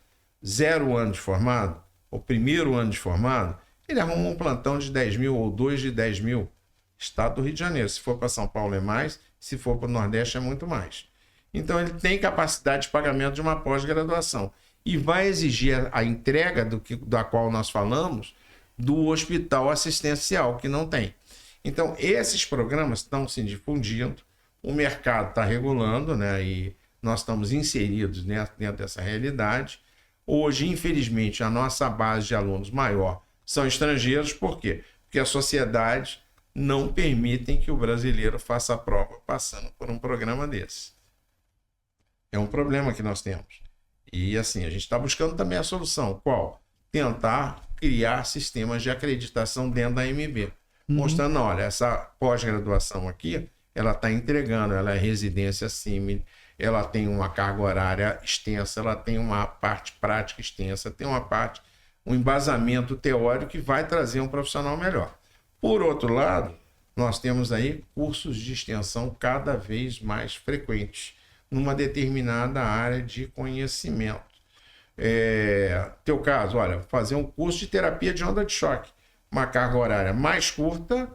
0 ano de formado, o primeiro ano de formado, ele arruma um plantão de 10 mil ou 2 de 10 mil. Estado do Rio de Janeiro. Se for para São Paulo é mais, se for para o Nordeste é muito mais. Então ele tem capacidade de pagamento de uma pós-graduação. E vai exigir a entrega da qual nós falamos do hospital assistencial, que não tem. Então esses programas estão se difundindo, o mercado está regulando, né? E nós estamos inseridos dentro dessa realidade. Hoje, infelizmente, a nossa base de alunos maior são estrangeiros. Por quê? Porque a sociedade não permite que o brasileiro faça a prova passando por um programa desse. É um problema que nós temos. E assim, a gente está buscando também a solução. Qual? Tentar criar sistemas de acreditação dentro da MB. Mostrando, olha, essa pós-graduação aqui, ela está entregando, ela é residência CIMI, ela tem uma carga horária extensa, ela tem uma parte prática extensa, tem um embasamento teórico que vai trazer um profissional melhor. Por outro lado, nós temos aí cursos de extensão cada vez mais frequentes numa determinada área de conhecimento. Teu caso, olha, fazer um curso de terapia de onda de choque, uma carga horária mais curta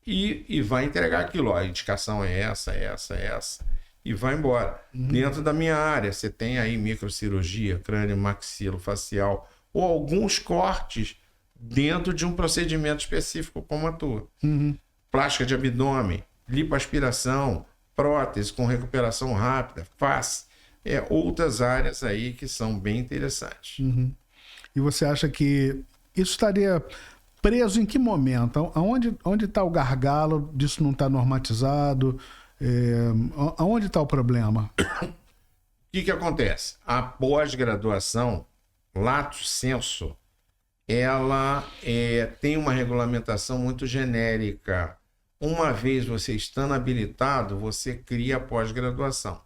e vai entregar aquilo. A indicação é essa, e vai embora. Dentro da minha área, você tem aí microcirurgia, crânio, maxilofacial, ou alguns cortes dentro de um procedimento específico como a tua. Plástica de abdômen, lipoaspiração, prótese com recuperação rápida, face. Outras áreas aí que são bem interessantes. E você acha que isso estaria preso em que momento? Onde está o gargalo disso não estar normatizado? Aonde está o problema? O que acontece? A pós-graduação, lato sensu, ela tem uma regulamentação muito genérica. Uma vez você estando habilitado, você cria a pós-graduação.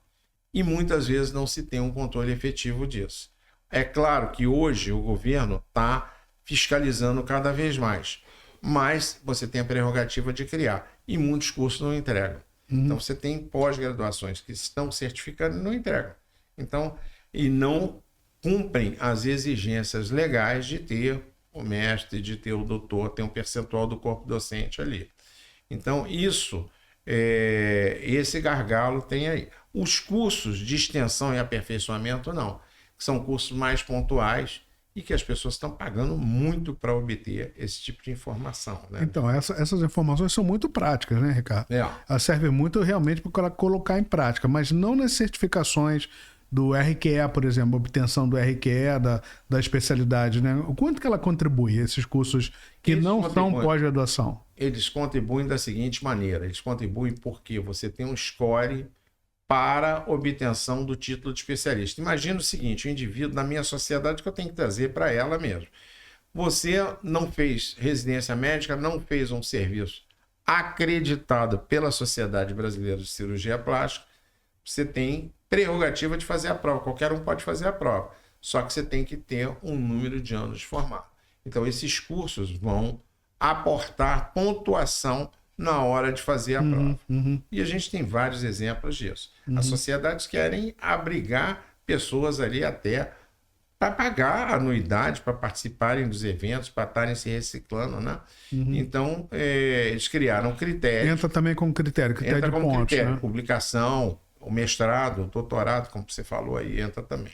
E muitas vezes não se tem um controle efetivo disso. É claro que hoje o governo está fiscalizando cada vez mais, mas você tem a prerrogativa de criar. E muitos cursos não entregam. Então você tem pós-graduações que estão certificando e não entregam. Então, e não cumprem as exigências legais de ter o mestre, de ter o doutor, ter um percentual do corpo docente ali. Então, esse gargalo tem aí. Os cursos de extensão e aperfeiçoamento, não. São cursos mais pontuais e que as pessoas estão pagando muito para obter esse tipo de informação. Né? Então, essas informações são muito práticas, né, Ricardo? Elas servem muito realmente para colocar em prática, mas não nas certificações do RQE, por exemplo, obtenção do RQE, da especialidade, né? O quanto que ela contribui, esses cursos que não são pós-graduação? Eles contribuem da seguinte maneira, eles contribuem porque você tem um score para obtenção do título de especialista. Imagina o seguinte, o indivíduo na minha sociedade que eu tenho que trazer para ela mesmo. Você não fez residência médica, não fez um serviço acreditado pela Sociedade Brasileira de Cirurgia Plástica, você tem prerrogativa de fazer a prova. Qualquer um pode fazer a prova. Só que você tem que ter um número de anos de formado. Então, esses cursos vão aportar pontuação na hora de fazer a prova. E a gente tem vários exemplos disso. As sociedades querem abrigar pessoas ali até para pagar a anuidade, para participarem dos eventos, para estarem se reciclando, né? Então, eles criaram critérios. Entra também com critério de pontos, critério, né? Publicação, o mestrado, o doutorado, como você falou aí, entra também.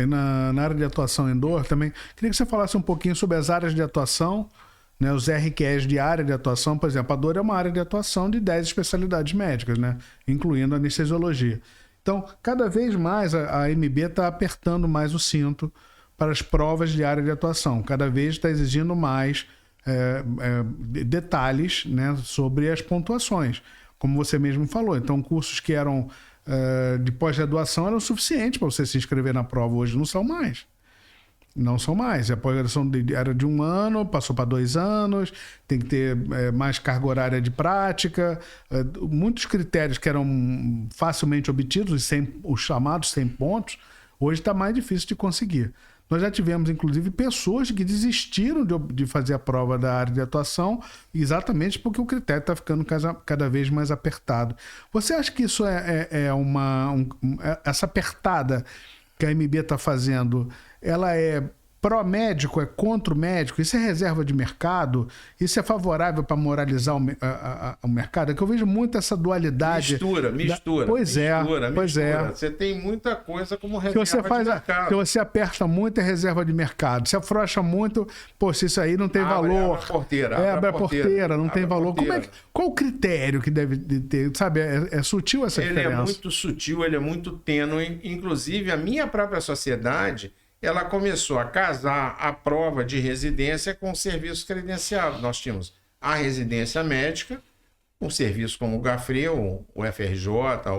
Na área de atuação em dor também, queria que você falasse um pouquinho sobre as áreas de atuação, né, os RQEs de área de atuação. Por exemplo, a dor é uma área de atuação de 10 especialidades médicas, né, incluindo a anestesiologia. Então, cada vez mais a MB está apertando mais o cinto para as provas de área de atuação. Cada vez está exigindo mais detalhes, né, sobre as pontuações, como você mesmo falou. Então, cursos que eram de pós-graduação eram suficientes para você se inscrever na prova, hoje não são mais. Não são mais. A pós-graduação era de 1 ano, passou para 2 anos, tem que ter mais carga horária de prática. Muitos critérios que eram facilmente obtidos, os chamados 100 pontos, hoje está mais difícil de conseguir. Nós já tivemos, inclusive, pessoas que desistiram de fazer a prova da área de atuação exatamente porque o critério está ficando cada vez mais apertado. Você acha que isso essa apertada que a MB está fazendo, ela é pró-médico, é contra o médico? Isso é reserva de mercado? Isso é favorável para moralizar o mercado? É que eu vejo muito essa dualidade. Mistura. Pois é. Você tem muita coisa como reserva de mercado. Se você aperta muito, é reserva de mercado. Se afrouxa muito, se isso aí não tem valor. Abre a porteira, não tem valor. Qual o critério que deve ter? Sabe, é sutil essa diferença? Ele é muito sutil, ele é muito tênue. Inclusive, a minha própria sociedade, ela começou a casar a prova de residência com serviços credenciados. Nós tínhamos a residência médica, um serviço como o GAFREU, o FRJ,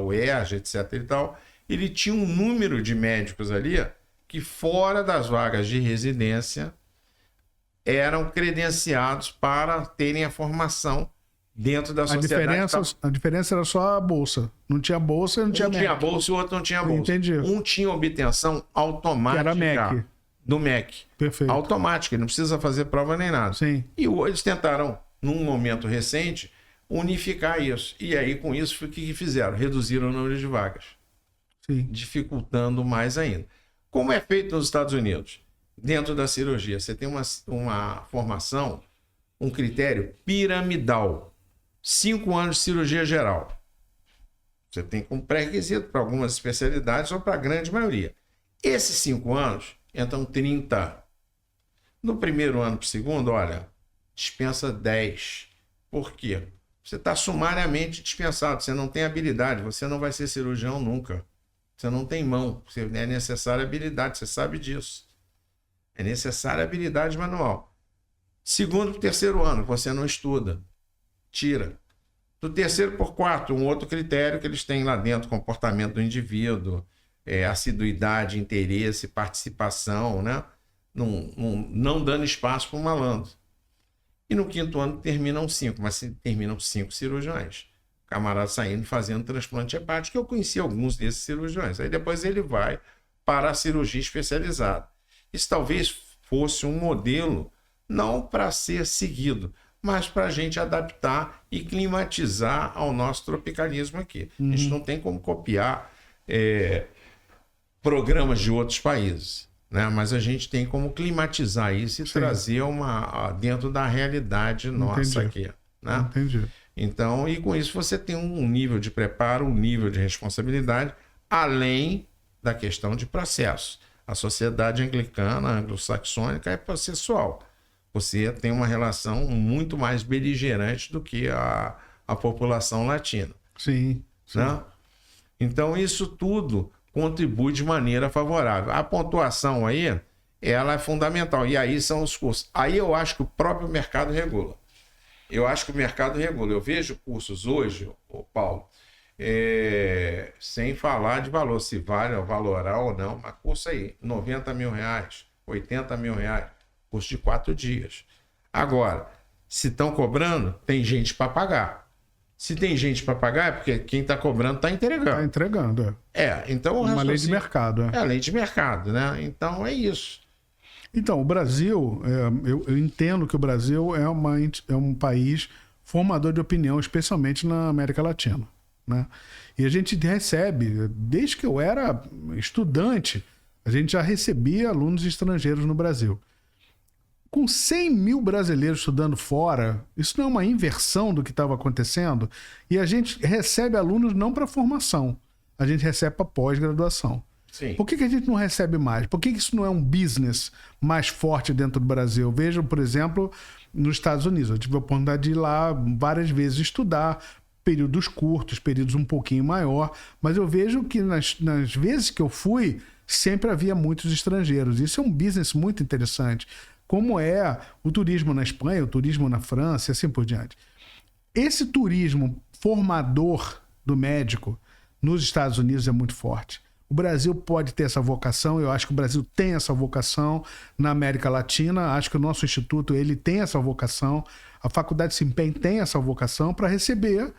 o ERJ, etc. e tal. Ele tinha um número de médicos ali que, fora das vagas de residência, eram credenciados para terem a formação dentro da sociedade. A diferença era só a bolsa. Não tinha bolsa e não tinha MEC. Um tinha bolsa e o outro não tinha bolsa. Entendi. Um tinha obtenção automática. Que era MEC. Do MEC. Perfeito. Automática, não precisa fazer prova nem nada. Sim. E eles tentaram, num momento recente, unificar isso. E aí, com isso, o que fizeram? Reduziram o número de vagas. Sim. Dificultando mais ainda. Como é feito nos Estados Unidos? Dentro da cirurgia, você tem uma formação, um critério piramidal. 5 anos de cirurgia geral. Você tem como pré-requisito para algumas especialidades ou para a grande maioria. Esses 5 anos, entram 30. No primeiro ano para o segundo, olha, dispensa 10. Por quê? Você está sumariamente dispensado, você não tem habilidade, você não vai ser cirurgião nunca. Você não tem mão, é necessária habilidade, você sabe disso. É necessária habilidade manual. Segundo para o terceiro ano, você não estuda. Tira. Do terceiro por quarto, um outro critério que eles têm lá dentro, comportamento do indivíduo, assiduidade, interesse, participação, né? Não dando espaço para o malandro. E no quinto ano terminam 5, mas terminam 5 cirurgiões. O camarada saindo fazendo transplante hepático, eu conheci alguns desses cirurgiões. Aí depois ele vai para a cirurgia especializada. Isso talvez fosse um modelo não para ser seguido, mas para a gente adaptar e climatizar ao nosso tropicalismo aqui. A gente não tem como copiar programas de outros países, né? Mas a gente tem como climatizar isso e trazer dentro da realidade nossa aqui. Né? Entendi. Então, e com isso você tem um nível de preparo, um nível de responsabilidade, além da questão de processo. A sociedade anglicana, anglo-saxônica, é processual. Você tem uma relação muito mais beligerante do que a população latina. Sim. Né? Então, isso tudo contribui de maneira favorável. A pontuação aí, ela é fundamental. E aí são os cursos. Aí eu acho que o próprio mercado regula. Eu vejo cursos hoje, Paulo, sem falar de valor, se vale valorar ou não, mas curso aí, R$90 mil, R$80 mil, curso de 4 dias. Agora, se estão cobrando, tem gente para pagar. Se tem gente para pagar, é porque quem está cobrando está entregando. Está entregando, então uma lei de mercado. É a lei de mercado, né? Então é isso. Então, o Brasil, eu entendo que o Brasil é um país formador de opinião, especialmente na América Latina, né? E a gente recebe, desde que eu era estudante, a gente já recebia alunos estrangeiros no Brasil. Com 100 mil brasileiros estudando fora, isso não é uma inversão do que estava acontecendo? E a gente recebe alunos não para formação, a gente recebe para pós-graduação. Sim. Por que a gente não recebe mais? Por que isso não é um business mais forte dentro do Brasil? Eu vejo, por exemplo, nos Estados Unidos. Eu tive a oportunidade de ir lá várias vezes estudar, períodos curtos, períodos um pouquinho maior, mas eu vejo que nas vezes que eu fui, sempre havia muitos estrangeiros. Isso é um business muito interessante. Como é o turismo na Espanha, o turismo na França e assim por diante. Esse turismo formador do médico nos Estados Unidos é muito forte. O Brasil pode ter essa vocação, eu acho que o Brasil tem essa vocação na América Latina, acho que o nosso instituto ele tem essa vocação, a Faculdade Simpem tem essa vocação para receber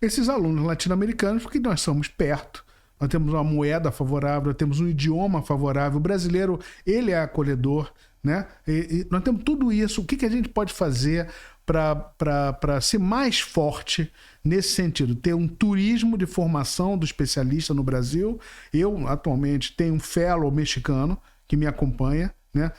esses alunos latino-americanos, porque nós somos perto, nós temos uma moeda favorável, nós temos um idioma favorável, o brasileiro ele é acolhedor, né? E nós temos tudo isso, o que a gente pode fazer para ser mais forte nesse sentido, ter um turismo de formação do especialista no Brasil. Eu, atualmente, tenho um fellow mexicano que me acompanha, né?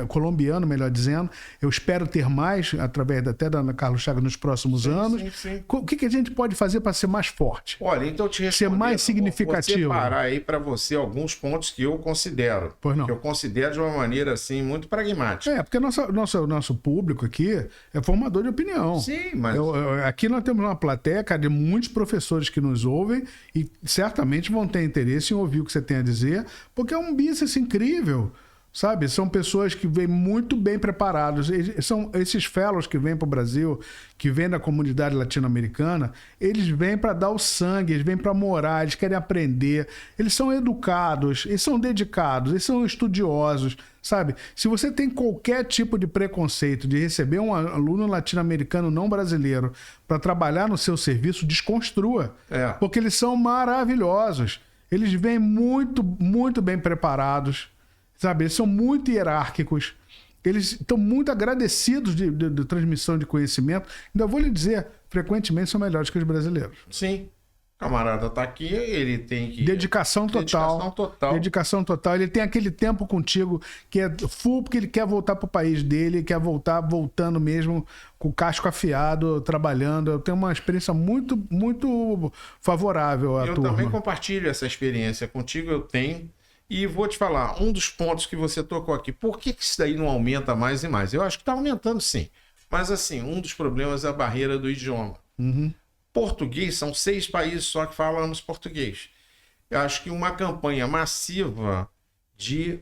Colombiano, melhor dizendo. Eu espero ter mais, através até da Ana Carlos Chagas, nos próximos anos. Sim. O que a gente pode fazer para ser mais forte? Olha, então te responder, ser mais significativo. Vou separar aí para você alguns pontos que eu considero. Pois não. Que eu considero de uma maneira assim muito pragmática. Porque nosso público aqui é formador de opinião. Sim, mas... Aqui nós temos uma plateia, cara, de muitos professores que nos ouvem e certamente vão ter interesse em ouvir o que você tem a dizer, porque é um business incrível. Sabe? São pessoas que vêm muito bem preparados. São esses fellows que vêm para o Brasil, que vêm da comunidade latino-americana, eles vêm para dar o sangue, eles vêm para morar, eles querem aprender. Eles são educados, eles são dedicados, eles são estudiosos, sabe? Se você tem qualquer tipo de preconceito de receber um aluno latino-americano não brasileiro para trabalhar no seu serviço, desconstrua. Porque eles são maravilhosos. Eles vêm muito, muito bem preparados. Sabe, eles são muito hierárquicos, eles estão muito agradecidos de transmissão de conhecimento. Ainda vou lhe dizer, frequentemente são melhores que os brasileiros. Sim, o camarada está aqui, ele tem que... Dedicação total. Dedicação total. Ele tem aquele tempo contigo que é full, porque ele quer voltar para o país dele, quer voltando mesmo com o casco afiado, trabalhando. Eu tenho uma experiência muito, muito favorável à turma. Eu também compartilho essa experiência contigo, eu tenho. E vou te falar, um dos pontos que você tocou aqui, por que isso daí não aumenta mais e mais? Eu acho que está aumentando sim. Mas assim, um dos problemas é a barreira do idioma. Português, são 6 países só que falamos português. Eu acho que uma campanha massiva de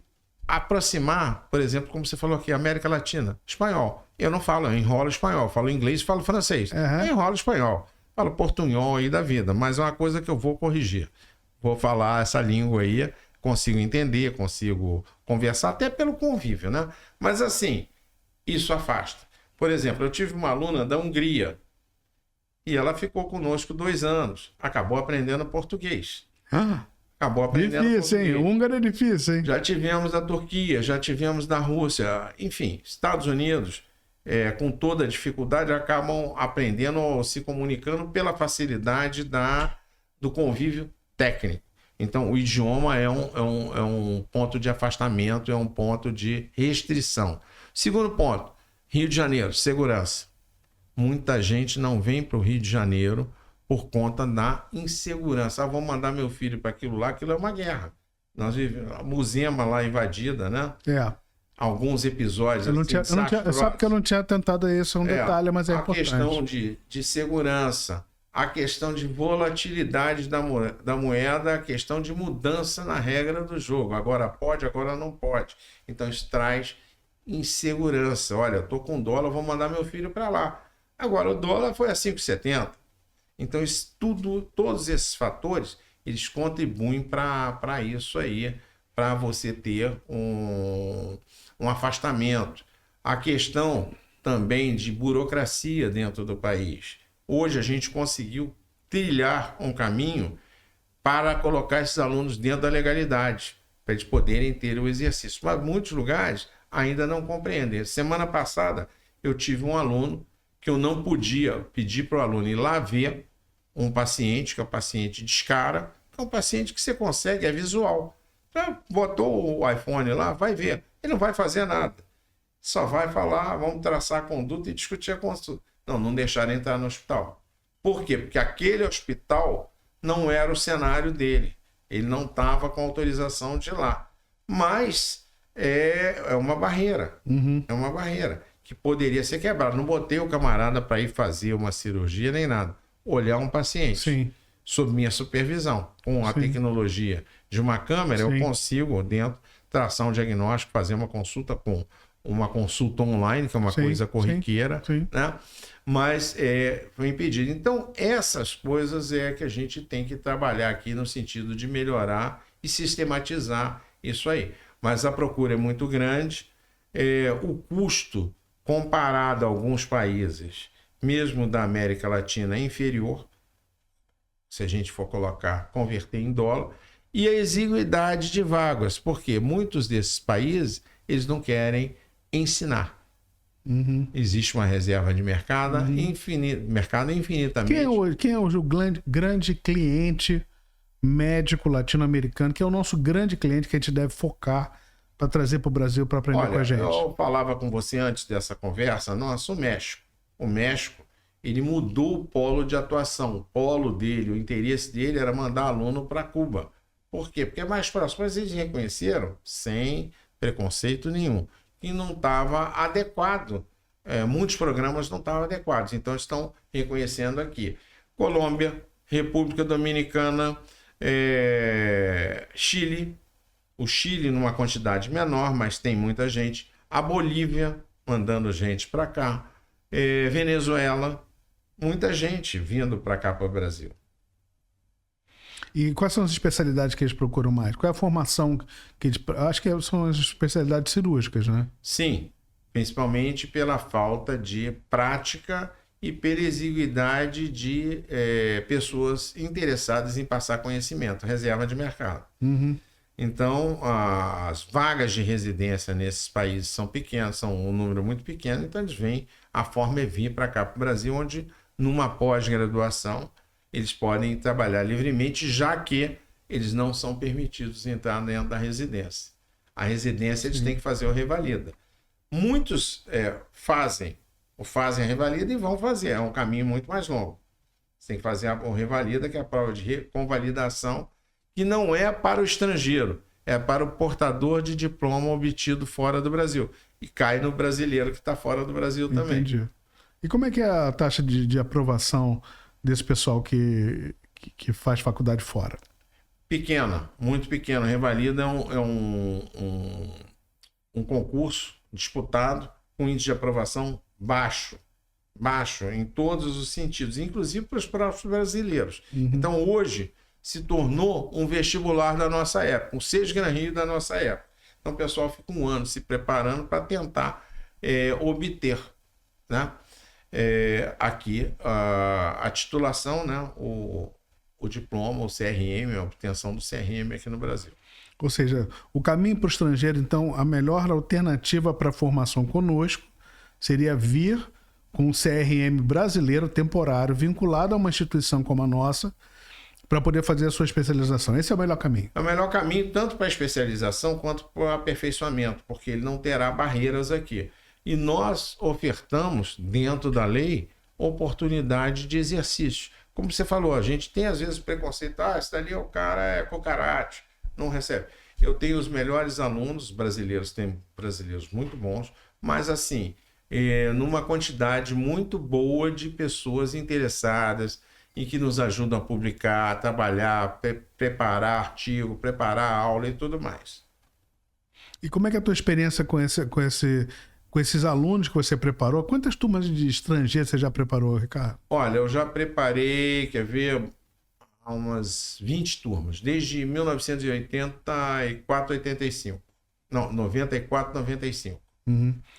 aproximar, por exemplo, como você falou aqui, América Latina, espanhol. Eu não falo, eu enrolo espanhol, falo inglês e falo francês. Eu enrolo espanhol, falo portunhol aí da vida, mas é uma coisa que eu vou corrigir. Vou falar essa língua aí, consigo entender, consigo conversar, até pelo convívio, né? Mas assim, isso afasta. Por exemplo, eu tive uma aluna da Hungria e ela ficou conosco 2 anos, acabou aprendendo português. Acabou aprendendo difícil, português. Hein? Húngaro é difícil, hein? Já tivemos da Turquia, já tivemos da Rússia, enfim, Estados Unidos, com toda a dificuldade, acabam aprendendo ou se comunicando pela facilidade do convívio técnico. Então, o idioma é um ponto de afastamento, é um ponto de restrição. Segundo ponto, Rio de Janeiro, segurança. Muita gente não vem para o Rio de Janeiro por conta da insegurança. Vou mandar meu filho para aquilo lá, aquilo é uma guerra. Nós vivemos a Muzema lá invadida, né? Alguns episódios. Sabe que eu não tinha tentado isso, é um detalhe, mas é importante. A questão de segurança. A questão de volatilidade da moeda, a questão de mudança na regra do jogo. Agora pode, agora não pode. Então isso traz insegurança. Olha, eu estou com dólar, vou mandar meu filho para lá. Agora o dólar foi a 5,70. Então todos esses fatores, eles contribuem para isso aí, para você ter um afastamento. A questão também de burocracia dentro do país. Hoje a gente conseguiu trilhar um caminho para colocar esses alunos dentro da legalidade, para eles poderem ter o exercício. Mas muitos lugares ainda não compreendem. Semana passada eu tive um aluno que eu não podia pedir para o aluno ir lá ver um paciente, que é o paciente descara, que é um paciente que você consegue, é visual. Botou o iPhone lá, vai ver. Ele não vai fazer nada. Só vai falar, vamos traçar a conduta e discutir a consulta. Não deixaram entrar no hospital. Por quê? Porque aquele hospital não era o cenário dele. Ele não estava com autorização de ir lá. Mas é uma barreira. É uma barreira que poderia ser quebrada. Não botei o camarada para ir fazer uma cirurgia nem nada. Olhar um paciente sob minha supervisão. Com a tecnologia de uma câmera, eu consigo, dentro, traçar um diagnóstico, fazer uma consulta com uma consulta online, que é uma coisa corriqueira, né? Mas foi impedido. Então, essas coisas é que a gente tem que trabalhar aqui no sentido de melhorar e sistematizar isso aí. Mas a procura é muito grande, o custo comparado a alguns países, mesmo da América Latina, é inferior, se a gente for converter em dólar, e a exiguidade de vagas, porque muitos desses países eles não querem ensinar. Existe uma reserva de mercado, mercado infinitamente. Quem é o grande cliente médico latino-americano, que é o nosso grande cliente que a gente deve focar para trazer para o Brasil para aprender com a gente? Eu falava com você antes dessa conversa, nossa, o México. O México, ele mudou o polo de atuação. O polo dele, o interesse dele era mandar aluno para Cuba. Por quê? Porque é mais próximo. Mas eles reconheceram, sem preconceito nenhum, que não estava adequado. Muitos programas não estavam adequados. Então, estão reconhecendo aqui. Colômbia, República Dominicana, Chile. O Chile numa quantidade menor, mas tem muita gente. A Bolívia, mandando gente para cá. Venezuela, muita gente vindo para cá, para o Brasil. E quais são as especialidades que eles procuram mais? Qual é a formação que eles... Acho que são as especialidades cirúrgicas, né? Sim, principalmente pela falta de prática e pela exiguidade de pessoas interessadas em passar conhecimento, reserva de mercado. Então, as vagas de residência nesses países são pequenas, são um número muito pequeno, então eles vêm, a forma é vir para cá, para o Brasil, onde numa pós-graduação eles podem trabalhar livremente, já que eles não são permitidos entrar dentro da residência. A residência eles têm que fazer o revalida. Muitos fazem a revalida e vão fazer, é um caminho muito mais longo. Você tem que fazer o revalida, que é a prova de convalidação, que não é para o estrangeiro, é para o portador de diploma obtido fora do Brasil. E cai no brasileiro que está fora do Brasil também. Entendi. E como é que é a taxa de aprovação desse pessoal que faz faculdade fora? Pequena, muito pequena. A revalida é um concurso disputado com índice de aprovação baixo em todos os sentidos, inclusive para os próprios brasileiros. Então, hoje, se tornou um vestibular da nossa época, um SESGRAN Rio da nossa época. Então, o pessoal fica um ano se preparando para tentar obter, né? Aqui a titulação, né? O diploma, o CRM, a obtenção do CRM aqui no Brasil. Ou seja, o caminho para o estrangeiro, então, a melhor alternativa para a formação conosco seria vir com um CRM brasileiro temporário, vinculado a uma instituição como a nossa, para poder fazer a sua especialização. Esse é o melhor caminho. É o melhor caminho tanto para a especialização quanto para o aperfeiçoamento, porque ele não terá barreiras aqui. E nós ofertamos, dentro da lei, oportunidade de exercício. Como você falou, a gente tem às vezes preconceito, esse dali o cara é cocarate, não recebe. Eu tenho os melhores alunos brasileiros, tem brasileiros muito bons, mas assim, numa quantidade muito boa de pessoas interessadas e que nos ajudam a publicar, a trabalhar, preparar artigo, preparar aula e tudo mais. E como é que é a tua experiência com esses alunos que você preparou? Quantas turmas de estrangeiros você já preparou, Ricardo? Olha, eu já preparei, quer ver, umas 20 turmas, desde 1984, 85. Não, 94, 95.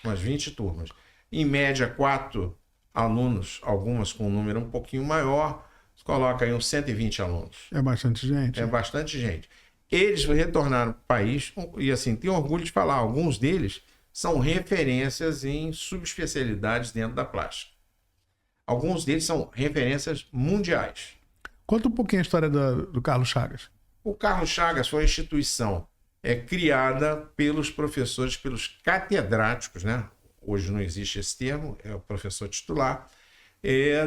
Umas 20 turmas. Em média, 4 alunos, algumas com um número um pouquinho maior, coloca aí uns 120 alunos. É bastante gente. É bastante gente. Eles retornaram para o país, e assim, tenho orgulho de falar, alguns deles são referências em subespecialidades dentro da plástica. Alguns deles são referências mundiais. Conta um pouquinho a história do Carlos Chagas. O Carlos Chagas foi uma instituição criada pelos professores, pelos catedráticos, né? Hoje não existe esse termo, é o professor titular,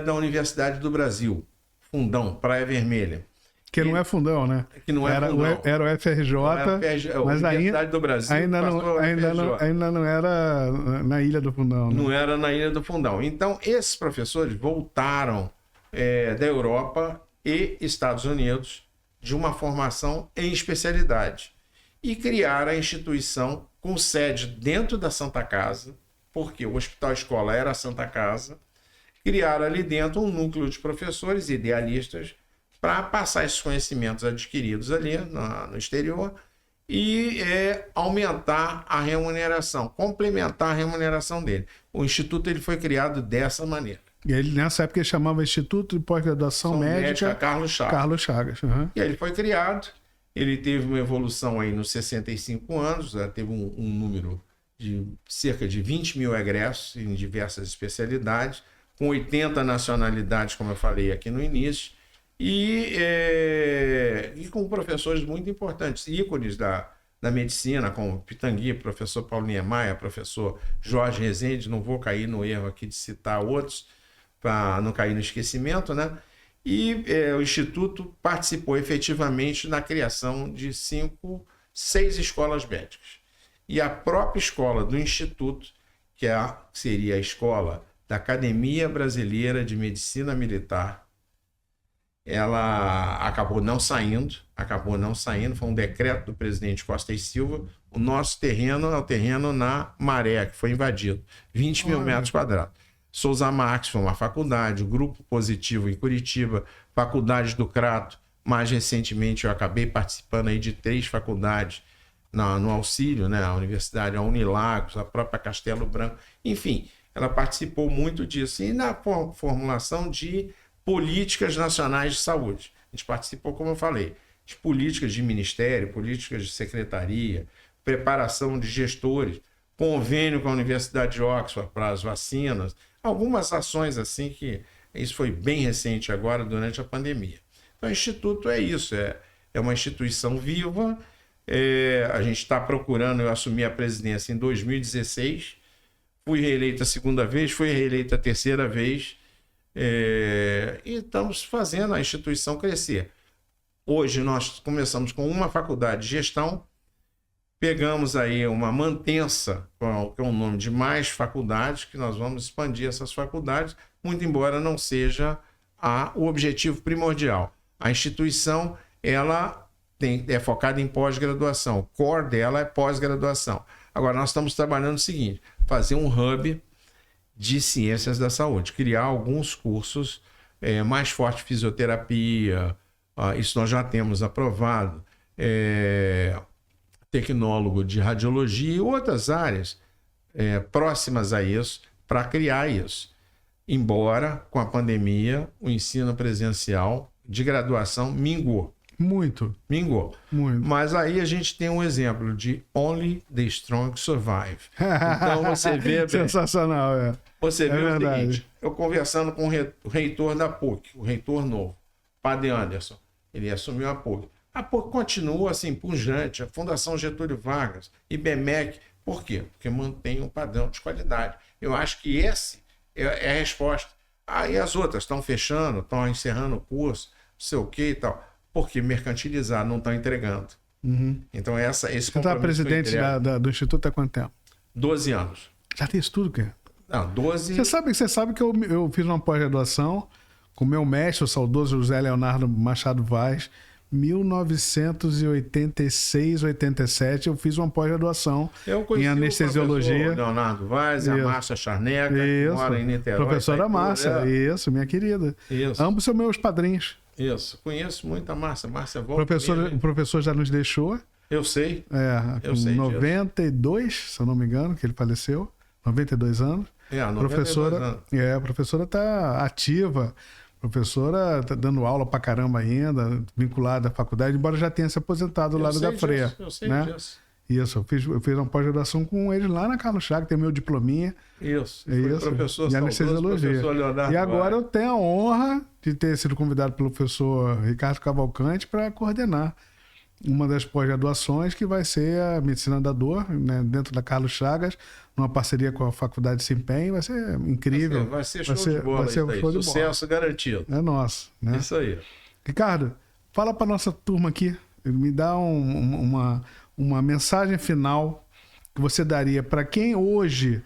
da Universidade do Brasil, Fundão, Praia Vermelha. Que não é Fundão, né? Que não é Fundão. Era o FRJ, mas Universidade do Brasil ainda não era na Ilha do Fundão. Né? Não era na Ilha do Fundão. Então, esses professores voltaram da Europa e Estados Unidos de uma formação em especialidade e criaram a instituição com sede dentro da Santa Casa, porque o Hospital Escola era a Santa Casa, criaram ali dentro um núcleo de professores idealistas para passar esses conhecimentos adquiridos ali no exterior e aumentar a remuneração, complementar a remuneração dele. O Instituto ele foi criado dessa maneira. E ele, nessa época, ele chamava Instituto de Pós-Graduação Médica Carlos Chagas. Carlos Chagas. Uhum. E aí ele foi criado, ele teve uma evolução aí nos 65 anos, teve um número de cerca de 20 mil egressos em diversas especialidades, com 80 nacionalidades, como eu falei aqui no início, e com professores muito importantes, ícones da medicina, como Pitangui, professor Paulo Niemeyer, professor Jorge Rezende, não vou cair no erro aqui de citar outros, para não cair no esquecimento, né? E o Instituto participou efetivamente na criação de 6 escolas médicas. E a própria escola do Instituto, que seria a escola da Academia Brasileira de Medicina Militar, ela acabou não saindo, foi um decreto do presidente Costa e Silva. O nosso terreno é o terreno na Maré, que foi invadido, 20 mil metros quadrados. Souza Marques foi uma faculdade, o Grupo Positivo em Curitiba, Faculdade do Crato. Mais recentemente eu acabei participando aí de 3 faculdades no auxílio, né? A Universidade, a Unilagos, a própria Castelo Branco, enfim, ela participou muito disso. E na formulação de políticas nacionais de saúde. A gente participou, como eu falei, de políticas de ministério, políticas de secretaria, preparação de gestores, convênio com a Universidade de Oxford para as vacinas, algumas ações assim que isso foi bem recente agora, durante a pandemia. Então, o Instituto é isso, é uma instituição viva. A gente está procurando, eu assumi a presidência em 2016, fui reeleita a 2ª vez, fui reeleita a 3ª vez, e estamos fazendo a instituição crescer. Hoje nós começamos com uma faculdade de gestão, pegamos aí uma mantença, que é o nome de mais faculdades, que nós vamos expandir essas faculdades, muito embora não seja o objetivo primordial. A instituição ela é focada em pós-graduação, o core dela é pós-graduação. Agora, nós estamos trabalhando o seguinte, fazer um hub de ciências da saúde, criar alguns cursos mais forte, fisioterapia, isso nós já temos aprovado, tecnólogo de radiologia e outras áreas próximas a isso, para criar isso. Embora, com a pandemia, o ensino presencial de graduação mingou. Muito. Mingou. Muito. Mas aí a gente tem um exemplo de Only the Strong Survive. Então você vê... Sensacional, Você vê o verdade. seguinte, eu conversando com o reitor da PUC, o reitor novo, Padre Anderson, ele assumiu a PUC. A PUC continua assim, pujante, a Fundação Getúlio Vargas, IBMEC. Por quê? Porque mantém um padrão de qualidade. Eu acho que esse é a resposta. E as outras estão fechando, estão encerrando o curso, não sei o que e tal. Porque mercantilizar, não estão entregando. Uhum. Então, esse Você está compromisso presidente do Instituto há quanto tempo? 12 anos. Já tem isso tudo, cara? Não, 12... Você sabe que eu fiz uma pós-graduação com meu mestre, o saudoso José Leonardo Machado Vaz, 1986, 87, eu fiz uma pós-graduação em anestesiologia. O Leonardo Vaz, a Márcia Charneca, que mora em Niterói. Professora Márcia, isso, minha querida. Isso. Ambos são meus padrinhos. Isso, conheço muito a Márcia. Márcia volta. O professor já nos deixou. Eu sei. Eu sei 92, disso. Se eu não me engano, que ele faleceu. 92 anos. 92 anos. A professora está ativa. Professora está dando aula pra caramba ainda, vinculada à faculdade, embora já tenha se aposentado lá do Gafreia. Eu sei disso. Isso, eu fiz uma pós-graduação com ele lá na Carlos Chagas, tem meu diplominha. Isso, professor de anestesiologia. Leonardo E agora eu tenho a honra de ter sido convidado pelo professor Ricardo Cavalcante para coordenar uma das pós-graduações, que vai ser a Medicina da Dor, né, dentro da Carlos Chagas, numa parceria com a Faculdade Simpen. Vai ser incrível. Vai ser show de bola. Sucesso garantido. É nosso. Né? Isso aí. Ricardo, fala para nossa turma aqui, me dá uma mensagem final que você daria para quem hoje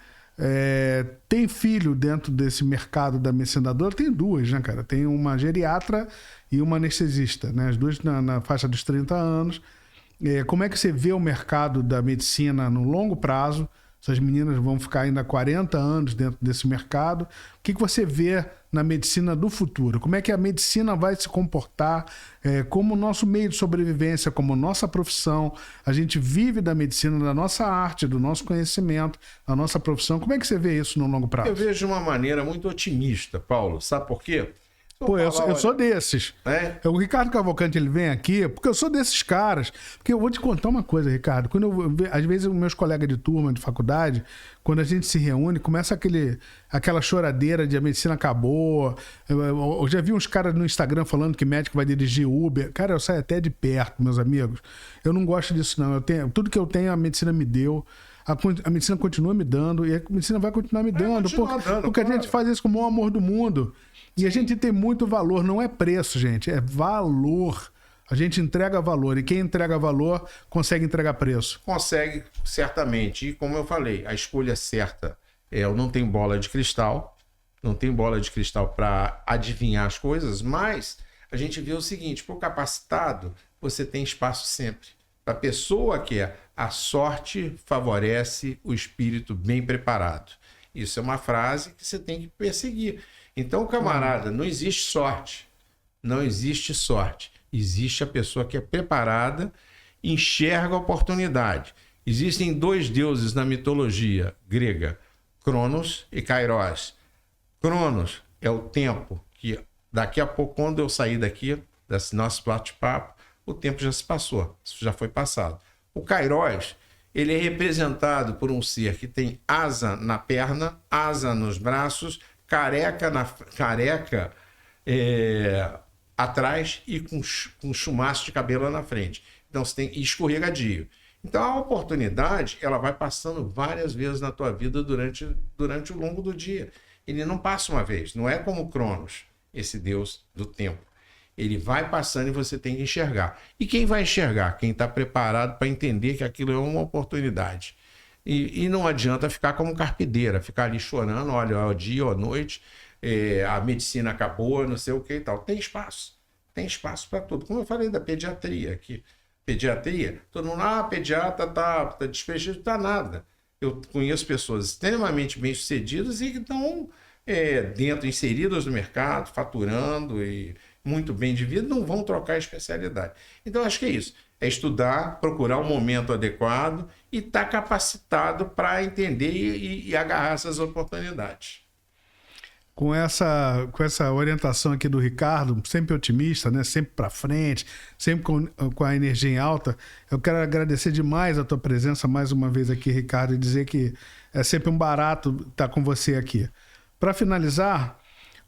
tem filho dentro desse mercado da medicina da dor. Tem duas, né, cara? Tem uma geriatra e uma anestesista, né? As duas na faixa dos 30 anos. Como é que você vê o mercado da medicina no longo prazo, Essas meninas vão ficar ainda 40 anos dentro desse mercado. O que você vê na medicina do futuro? Como é que a medicina vai se comportar como nosso meio de sobrevivência, como nossa profissão? A gente vive da medicina, da nossa arte, do nosso conhecimento, da nossa profissão. Como é que você vê isso no longo prazo? Eu vejo de uma maneira muito otimista, Paulo. Sabe por quê? Pô, eu sou desses. O Ricardo Cavalcante, ele vem aqui, porque eu sou desses caras. Porque eu vou te contar uma coisa, Ricardo. Às vezes, os meus colegas de turma, de faculdade, quando a gente se reúne, começa aquela choradeira de a medicina acabou. Eu já vi uns caras no Instagram falando que médico vai dirigir Uber. Cara, eu saio até de perto, meus amigos. Eu não gosto disso, não. Tudo que eu tenho, a medicina me deu. A medicina continua me dando e a medicina vai continuar me dando. Porque a gente faz isso com o maior amor do mundo. E a gente tem muito valor, não é preço, gente, é valor. A gente entrega valor e quem entrega valor consegue entregar preço. Consegue, certamente. E como eu falei, a escolha certa eu não tenho bola de cristal, para adivinhar as coisas, mas a gente vê o seguinte, para o capacitado, você tem espaço sempre. Para a pessoa que a sorte favorece o espírito bem preparado. Isso é uma frase que você tem que perseguir. Então, camarada, não existe sorte. Não existe sorte. Existe a pessoa que é preparada, enxerga a oportunidade. Existem 2 deuses na mitologia grega, Cronos e Kairos. Cronos é o tempo que daqui a pouco, quando eu sair daqui, desse nosso bate-papo, o tempo já se passou, isso já foi passado. O Kairos, ele é representado por um ser que tem asa na perna, asa nos braços, careca atrás e com chumaço de cabelo na frente. Então você tem escorregadio. Então a oportunidade, ela vai passando várias vezes na tua vida durante o longo do dia. Ele não passa uma vez, não é como Cronos, esse deus do tempo. Ele vai passando e você tem que enxergar. E quem vai enxergar? Quem está preparado para entender que aquilo é uma oportunidade. E não adianta ficar como carpideira, ficar ali chorando, olha, é o dia ou a noite, a medicina acabou, não sei o que e tal. Tem espaço para tudo. Como eu falei da pediatria aqui. Pediatria, todo mundo, pediatra tá desprestigiado, tá nada. Eu conheço pessoas extremamente bem-sucedidas e que estão inseridas no mercado, faturando e muito bem de vida, não vão trocar a especialidade. Então, acho que é isso. É estudar, procurar um momento adequado e estar capacitado para entender e agarrar essas oportunidades. Com essa orientação aqui do Ricardo, sempre otimista, né? Sempre para frente, sempre com a energia em alta, eu quero agradecer demais a tua presença mais uma vez aqui, Ricardo, e dizer que é sempre um barato estar com você aqui. Para finalizar,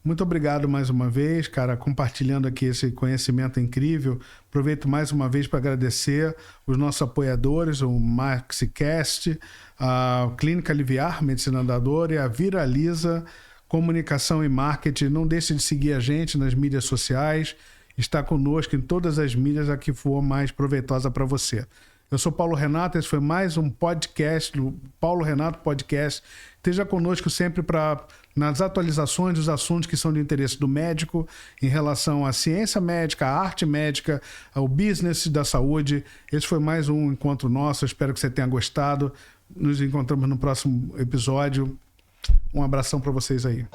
muito obrigado mais uma vez, cara, compartilhando aqui esse conhecimento incrível. Aproveito mais uma vez para agradecer os nossos apoiadores, o MaxiCast, a Clínica Aliviar, Medicina da Dor e a Viraliza Comunicação e Marketing. Não deixe de seguir a gente nas mídias sociais. Está conosco em todas as mídias a que for mais proveitosa para você. Eu sou Paulo Renato, esse foi mais um podcast do Paulo Renato Podcast. Esteja conosco sempre nas atualizações dos assuntos que são de interesse do médico em relação à ciência médica, à arte médica, ao business da saúde. Esse foi mais um encontro nosso, espero que você tenha gostado. Nos encontramos no próximo episódio. Um abração para vocês aí.